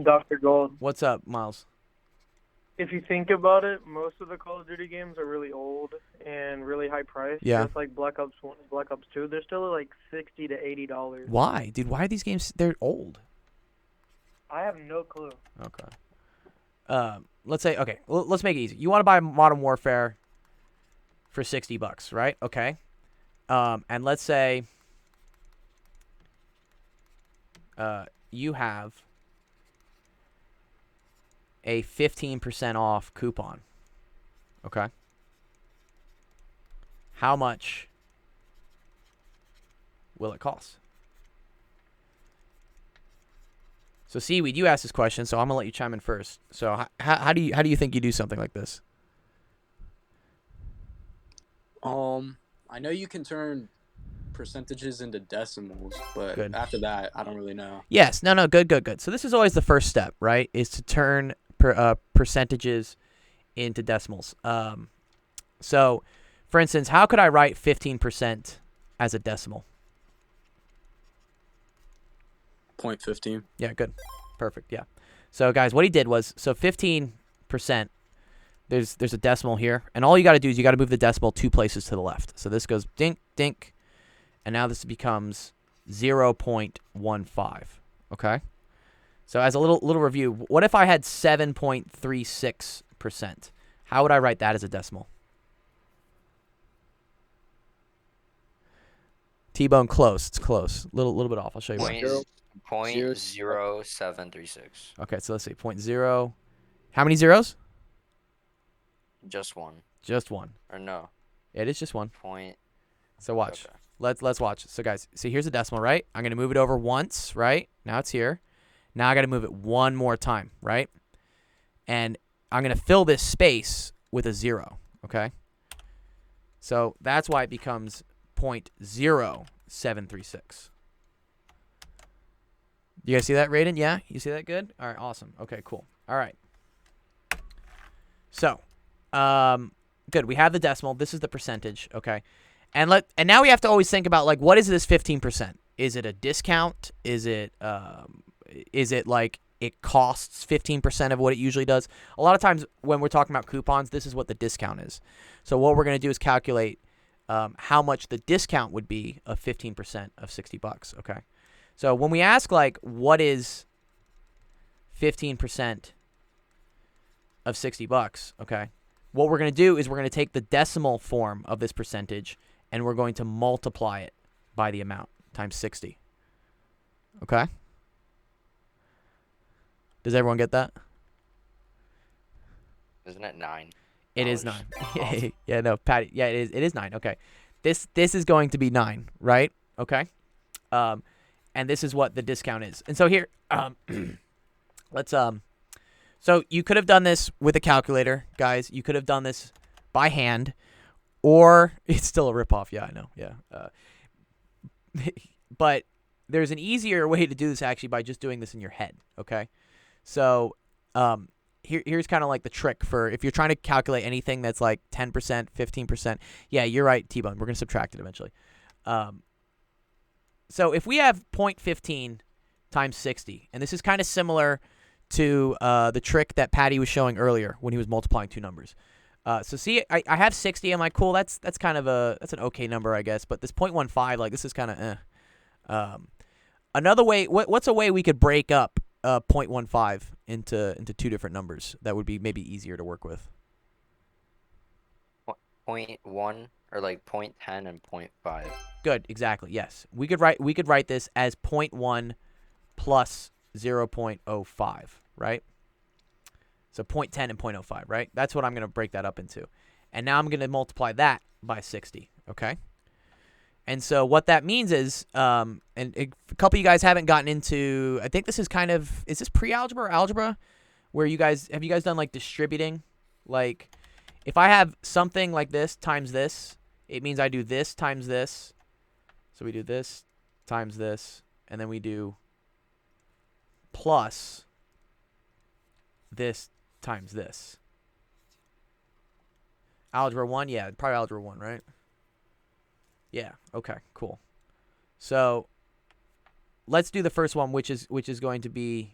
Dr. Gold. What's up, Miles? If you think about it, most of the Call of Duty games are really old and really high priced. Yeah. Just like Black Ops 1 and Black Ops 2, they're still like $60 to $80. Why? Dude, why are these games they're old? I have no clue. Okay. Let's say let's make it easy. You want to buy Modern Warfare for $60, right? Okay. And let's say you have a 15% off coupon. Okay. How much will it cost? So Seaweed, you asked this question, so I'm gonna let you chime in first. So how do you think you do something like this? I know you can turn percentages into decimals, but Good. After that, I don't really know. Yes. No. Good. So this is always the first step, right? Is to turn percentages into decimals. So, for instance, how could I write 15% as a decimal? 0.15. Yeah, good. Perfect, yeah. So, guys, what he did was, 15%, there's a decimal here, and all you got to do is you got to move the decimal 2 places to the left. So this goes dink, dink, and now this becomes 0.15, okay? So as a little review, what if I had 7.36%? How would I write that as a decimal? T-Bone, close. It's close. Little bit off. I'll show you why. 0.0736. Okay, so let's see. 0.0. How many zeros? Just one. Just one. Or no. Yeah, it is just one. Point. So watch. Okay. Let's watch. So guys, see here's a decimal, right? I'm gonna move it over once, right? Now it's here. Now I gotta move it one more time, right? And I'm gonna fill this space with a 0. Okay. So that's why it becomes 0.0736. You guys see that, Raiden? Yeah? You see that good? All right, awesome. Okay, cool. All right. So, good. We have the decimal. This is the percentage, okay? And now we have to always think about, like, what is this 15%? Is it a discount? Is it like it costs 15% of what it usually does? A lot of times when we're talking about coupons, this is what the discount is. So what we're going to do is calculate how much the discount would be of 15% of $60, okay? So when we ask, like, what is 15% of $60, okay, what we're going to do is we're going to take the decimal form of this percentage and we're going to multiply it by the amount times 60. Okay? Does everyone get that? Isn't it 9? It Oh, is 9. awesome. Yeah, no, Patty. Yeah, it is 9. Okay. This is going to be 9, right? Okay. And this is what the discount is. And so here, let's so you could have done this with a calculator, guys. You could have done this by hand, or it's still a ripoff. Yeah, I know. Yeah. But there's an easier way to do this actually by just doing this in your head. Okay. So here's kind of like the trick for if you're trying to calculate anything that's like 10%, 15%. Yeah, you're right, T-Bone. We're going to subtract it eventually. So if we have 0.15 times 60, and this is kind of similar to the trick that Patty was showing earlier when he was multiplying two numbers. So see, I have 60. I'm like, cool, that's kind of that's an okay number, I guess. But this 0.15, like this is kind of another way, what's a way we could break up 0.15 into two different numbers that would be maybe easier to work with? 0.1 or like 0.10 and 0.5. Good, exactly. Yes, we could write this as 0.1 plus 0.05, right? So 0.10 and 0.05, right? That's what I'm going to break that up into. And now I'm going to multiply that by 60, okay? And so what that means is, and a couple of you guys haven't gotten into, I think this is kind of, is this pre-algebra or algebra? Where you guys, have you guys done like distributing? Like, if I have something like this times this, it means I do this times this. So we do this times this, and then we do plus this times this. Algebra 1? Yeah, probably algebra 1, right? Yeah, okay, cool. So let's do the first one, which is going to be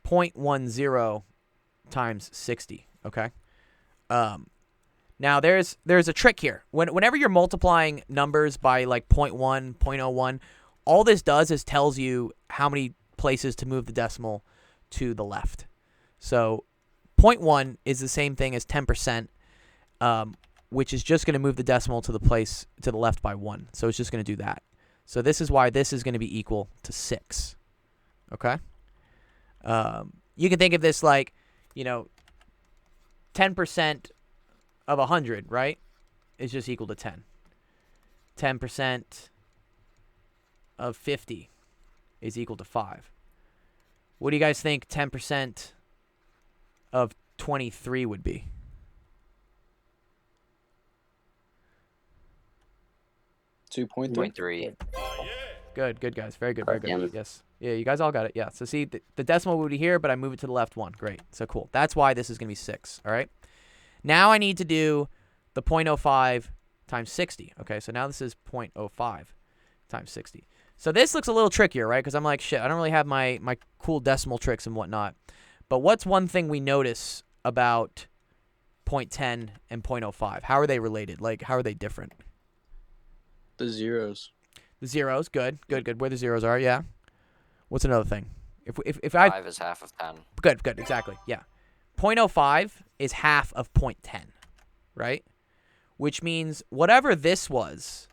0.10 times 60, okay? Now there's a trick here. Whenever you're multiplying numbers by like 0.1, 0.01, all this does is tells you how many places to move the decimal to the left. So 0.1 is the same thing as 10%, which is just going to move the decimal to the place to the left by 1. So it's just going to do that. So this is why this is going to be equal to 6. Okay? You can think of this like, 10% of 100, right, is just equal to 10. 10% of 50 is equal to 5. What do you guys think 10% of 23 would be? $2.3. Good, guys. Very good. Yes. Yeah, you guys all got it. Yeah. So see, the decimal would be here, but I move it to the left 1. Great. So cool. That's why this is going to be 6. All right. Now I need to do the 0.05 times 60. Okay, so now this is 0.05 times 60. So this looks a little trickier, right? Because I'm like, shit, I don't really have my cool decimal tricks and whatnot. But what's one thing we notice about 0.10 and 0.05? How are they related? Like, how are they different? The zeros. The zeros, good. Where the zeros are, yeah. What's another thing? If 5 is half of 10. Good, exactly, yeah. 0.05 is half of 0.10, right? Which means whatever this was,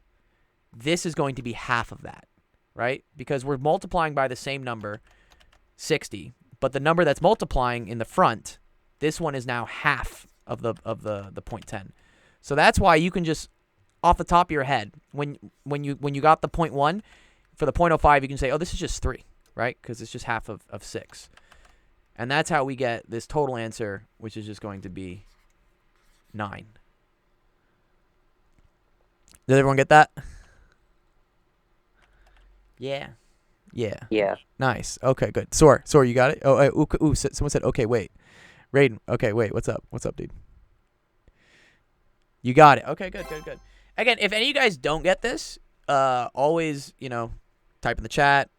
this is going to be half of that, right? Because we're multiplying by the same number, 60, but the number that's multiplying in the front, this one is now half of the 0.10. So that's why you can just, off the top of your head, when you got the 0.1, for the 0.05, you can say, oh, this is just 3, right? Because it's just half of 6. And that's how we get this total answer, which is just going to be 9. Did everyone get that? Yeah. Nice. Okay, good. Sor, you got it? Oh, someone said, okay, wait. Raiden, okay, wait, what's up? What's up, dude? You got it. Okay, good. Again, if any of you guys don't get this, always, type in the chat,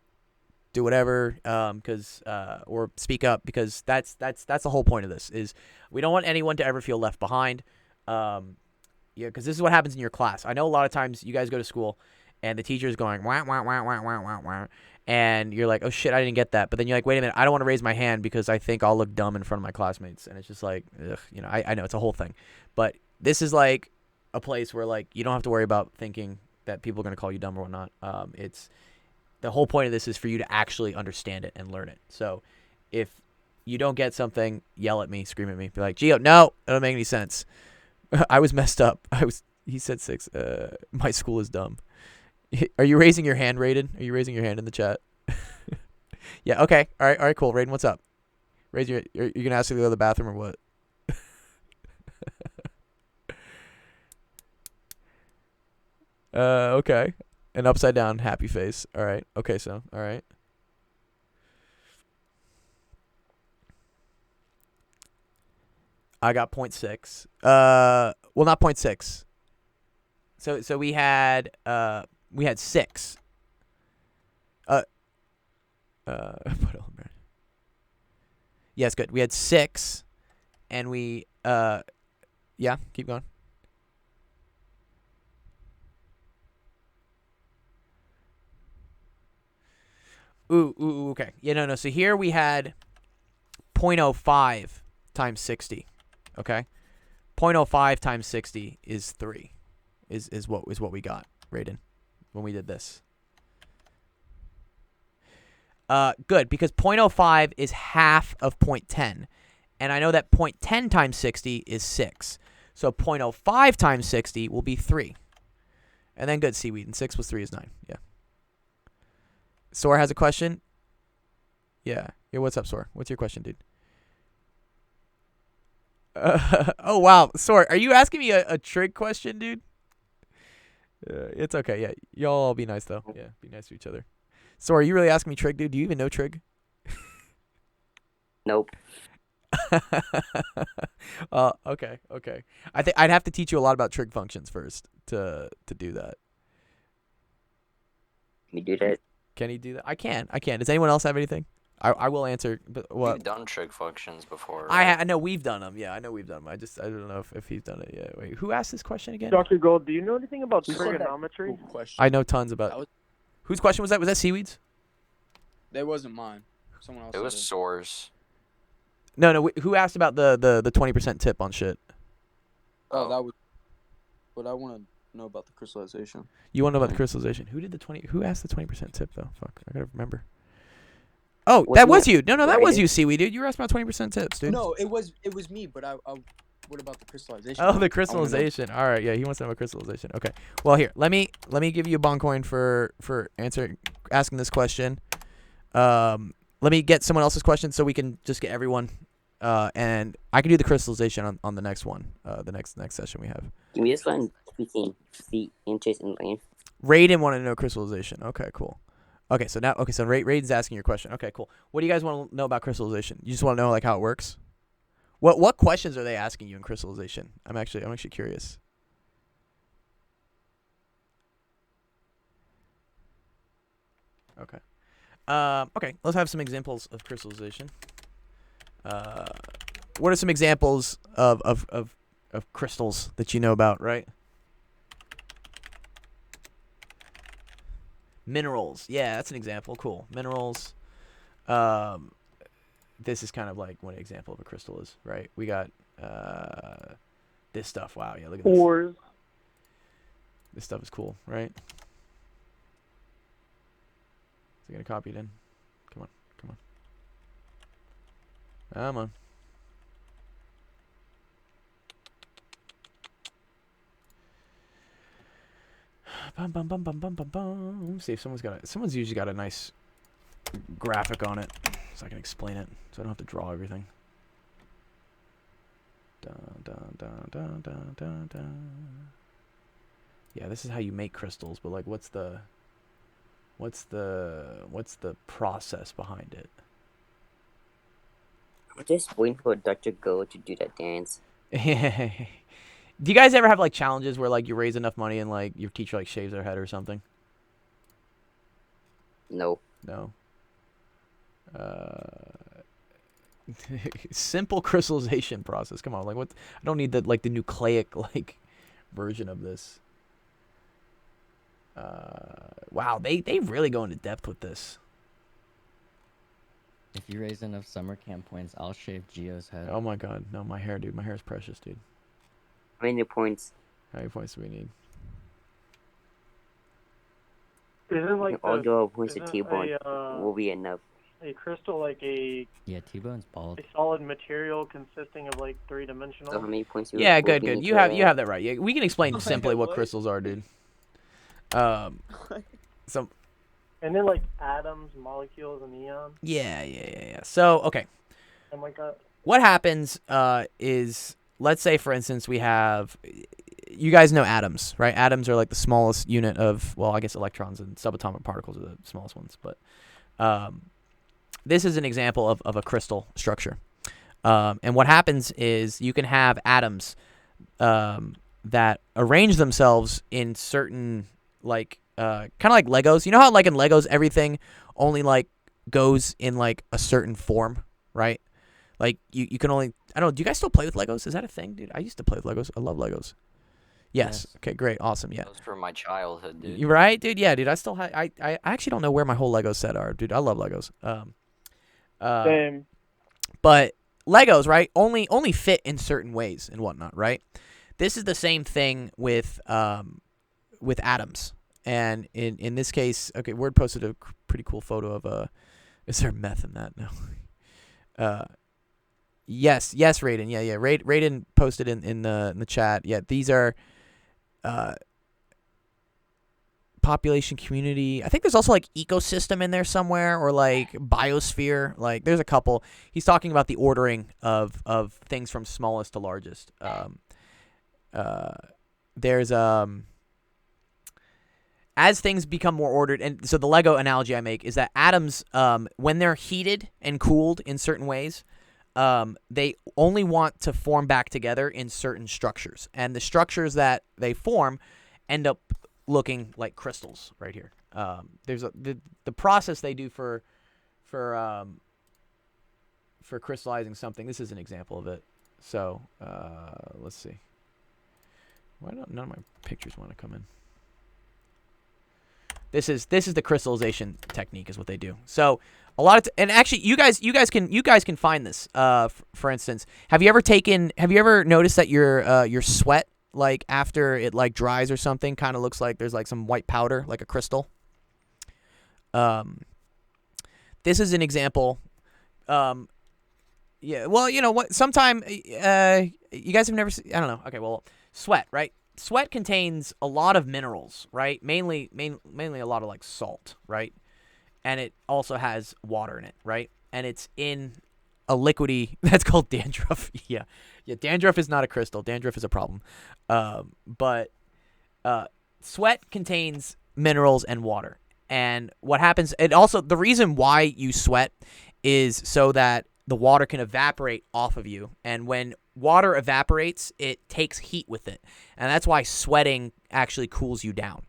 do whatever, or speak up, because that's the whole point of this, is we don't want anyone to ever feel left behind. Because this is what happens in your class. I know a lot of times you guys go to school and the teacher is going wah wah wah wah wah wah wah, and you're like, oh shit, I didn't get that. But then you're like, wait a minute, I don't want to raise my hand because I think I'll look dumb in front of my classmates, and it's just like, ugh, I know it's a whole thing, but this is like a place where like you don't have to worry about thinking that people are gonna call you dumb or whatnot. It's the whole point of this is for you to actually understand it and learn it. So if you don't get something, yell at me, scream at me, be like, Gio, no, that don't make any sense. I was messed up. He said 6. My school is dumb. Are you raising your hand, Raiden? Are you raising your hand in the chat? Yeah, okay. All right, cool. Raiden, what's up? You're gonna ask me to go to the bathroom or what? Okay. An upside down happy face. All right. Okay, so all right. I got 0.6. Well, not 0.6. So we had 6. Yes, good. We had 6, and we yeah, keep going. Ooh, okay. Yeah, no. So here we had 0.05 times 60. Okay, 0.05 times 60 is 3. Is what we got, Raiden, when we did this. Good, because 0.05 is half of 0.10, and I know that 0.10 times 60 is 6. So 0.05 times 60 will be 3. And then good, Seaweed. And 6 plus 3 is 9. Yeah. Sora has a question. Yeah. What's up, Sora? What's your question, dude? Oh, wow. Sora, are you asking me a trig question, dude? It's okay. Yeah. Y'all all be nice, though. Yeah. Be nice to each other. Sora, are you really asking me trig, dude? Do you even know trig? Nope. Okay. I think I'd have to teach you a lot about trig functions first to do that. Can you do that? Can he do that? I can. Does anyone else have anything? I will answer. But what? You've done trig functions before, right? right? I know we've done them. Yeah, I know we've done them. I don't know if he's done it yet. Wait, who asked this question again? Dr. Gold, do you know anything about Who said that? trigonometry? Cool question. I know tons about. Whose question was that? Was that Seaweed's? That wasn't mine. Someone else. It was said Soars. No. Who asked about the 20% tip on shit? Oh, that was. But I want to know about the crystallization. You want to know about the crystallization? Who did the 20? Who asked the 20% tip though? Fuck, I gotta remember. Oh, that was you. No, that was you, Seaweed, dude. You were asking about 20% tips, dude. No, it was me. But I what about the crystallization? Oh, the crystallization. All right, yeah, he wants to know about crystallization. Okay. Well, here, let me give you a bond coin for asking this question. Let me get someone else's question so we can just get everyone. And I can do the crystallization on the next one. The next session we have. Give me this one. 15 feet, inches in length. Raiden wanted to know crystallization. Okay, cool. Okay, so Raiden's asking your question. Okay, cool. What do you guys want to know about crystallization? You just want to know like how it works? What questions are they asking you in crystallization? I'm actually curious. Okay. Okay, let's have some examples of crystallization. What are some examples of crystals that you know about, right? Minerals. Yeah, that's an example. Cool. Minerals. This is kind of like one example of a crystal is, right? We got this stuff. Wow, yeah, look at this. Ores. This stuff is cool, right? Is it gonna copy it in? Come on. See if someone's usually got a nice graphic on it, so I can explain it, so I don't have to draw everything. Yeah, this is how you make crystals, but like, what's the process behind it? I'm just waiting for Dr. Go to do that dance. Do you guys ever have like challenges where like you raise enough money and like your teacher like shaves their head or something? No. Simple crystallization process. Come on, like what? I don't need the nucleic like version of this. Wow, they really go into depth with this. If you raise enough summer camp points, I'll shave Gio's head. Oh my god, no, my hair, dude. My hair is precious, dude. How many points? How many points do we need? Isn't like all your points to isn't T-Bone will be enough. a crystal like a T-Bone's bald. a solid material consisting of like 3-dimensional? So how many points you Yeah, will good, be good. need You to have that right. Yeah, we can explain Oh my simply God, what what? crystals are, dude. So And then like atoms, molecules, and ions. yeah. So okay, And like that. what happens is, let's say for instance we have, you guys know atoms, right? Atoms are like the smallest unit of, well, I guess electrons and subatomic particles are the smallest ones, but this is an example of a crystal structure. And what happens is you can have atoms that arrange themselves in certain, like, kind of like Legos. You know how, like, in Legos, everything only, like, goes in, like, a certain form, right? Like, you can only, I don't know, do you guys still play with Legos? Is that a thing, dude? I used to play with Legos. I love Legos. Yes. Okay, great. Awesome. Yeah. That was from my childhood, dude. You right, dude? Yeah, dude. I still have, I actually don't know where my whole Lego set are, dude. I love Legos. Same. But Legos, right, only fit in certain ways and whatnot, right? This is the same thing with atoms. And in this case, okay, Word posted a pretty cool photo of is there meth in that? No. Yes, Raiden. Yeah. Raiden posted in the chat. Yeah, these are population, community. I think there's also like ecosystem in there somewhere, or like biosphere. Like there's a couple. He's talking about the ordering of things from smallest to largest. There's as things become more ordered, and so the Lego analogy I make is that atoms, when they're heated and cooled in certain ways, they only want to form back together in certain structures, and the structures that they form end up looking like crystals right here. There's the process they do for crystallizing something. This is an example of it. So let's see. Why don't none of my pictures want to come in? This is the crystallization technique is what they do. So a lot of and actually you guys can find this. For instance, have you ever noticed that your sweat, like after it like dries or something, kind of looks like there's like some white powder, like a crystal? This is an example. Yeah, well, you know what? Sometime you guys have never seen, I don't know. Okay, well, sweat, right? Sweat contains a lot of minerals, right? Mainly a lot of like salt, right? And it also has water in it, right? And it's in a liquidy that's called dandruff. Yeah, dandruff is not a crystal. Dandruff is a problem. But sweat contains minerals and water. And what happens, and also the reason why you sweat is so that the water can evaporate off of you. And when water evaporates, it takes heat with it. And that's why sweating actually cools you down,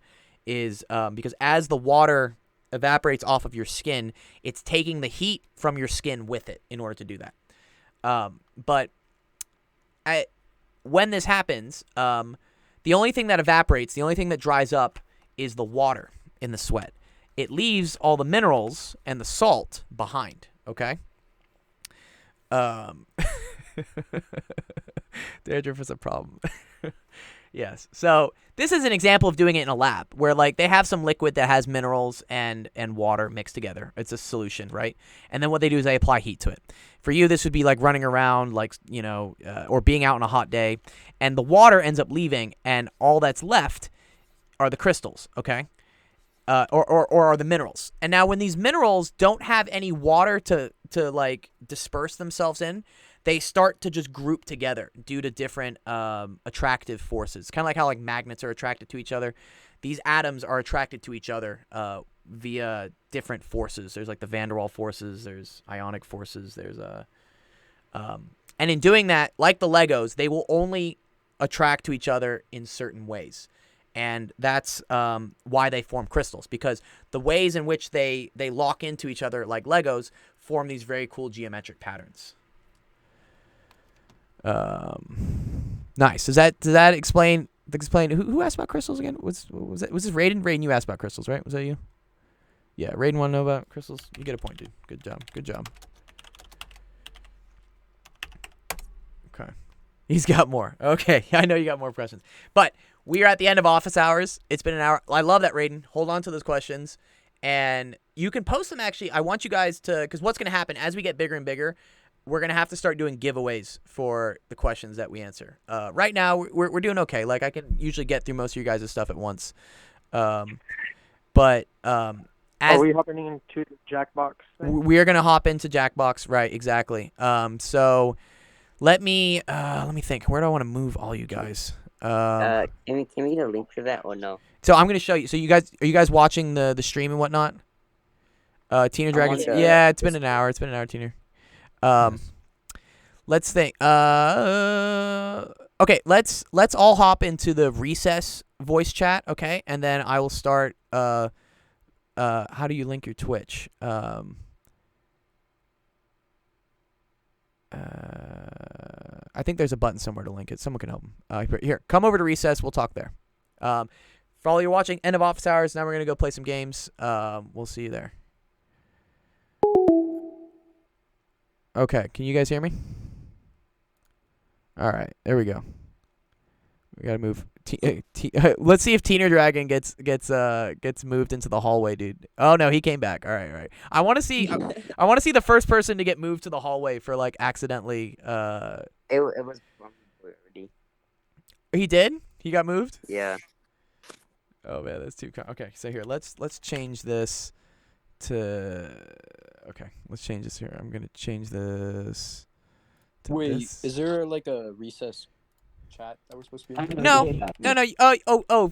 is because as the water evaporates off of your skin, it's taking the heat from your skin with it in order to do that. But when this happens, the only thing that evaporates, the only thing that dries up is the water in the sweat. It leaves all the minerals and the salt behind, okay? Dandruff is a problem. Yes. So this is an example of doing it in a lab where like they have some liquid that has minerals and water mixed together. It's a solution, right? And then what they do is they apply heat to it. For you, this would be like running around, like, you know, or being out on a hot day, and the water ends up leaving, and all that's left are the crystals, okay? Or are the minerals. And now when these minerals don't have any water to like disperse themselves in, they start to just group together due to different attractive forces. Kind of like how like magnets are attracted to each other. These atoms are attracted to each other via different forces. There's like the van der Waals forces, there's ionic forces, there's and in doing that, like the Legos, they will only attract to each other in certain ways. And that's why they form crystals, because the ways in which they lock into each other, like Legos, form these very cool geometric patterns. Nice. Does that explain? Who asked about crystals again? Was this Raiden? Raiden, you asked about crystals, right? Was that you? Yeah, Raiden want to know about crystals. You get a point, dude. Good job. Okay. He's got more. Okay, I know you got more questions, but we are at the end of office hours. It's been an hour. I love that, Raiden. Hold on to those questions. And you can post them, actually. I want you guys to, because what's going to happen as we get bigger and bigger, we're going to have to start doing giveaways for the questions that we answer. Right now, we're doing okay. Like, I can usually get through most of you guys' stuff at once. As are we hopping into the Jackbox thing? we are going to hop into Jackbox, right, exactly. So let me think. Where do I want to move all you guys? Can we get a link for that or no? So I'm going to show you. So are you guys watching the stream and whatnot? Tina Dragon. Yeah, it's been an hour. It's been an hour, Tina. Let's think. Okay, let's all hop into the recess voice chat, okay? And then I will start. How do you link your Twitch? I think there's a button somewhere to link it. Someone can help them. Here, come over to recess. We'll talk there. For all you're watching, end of office hours. Now we're gonna go play some games. We'll see you there. Okay, can you guys hear me? All right, there we go. We gotta move. Let's see if Tina Dragon gets moved into the hallway, dude. Oh no, he came back. All right. I want to see. I want to see the first person to get moved to the hallway for like accidentally. It was already. He did. He got moved. Yeah. Oh man, that's too. Okay, so here, let's change this to. Okay, let's change this here. I'm gonna change this. Wait, this. is there like a recess chat that we're supposed to be on? No. Oh.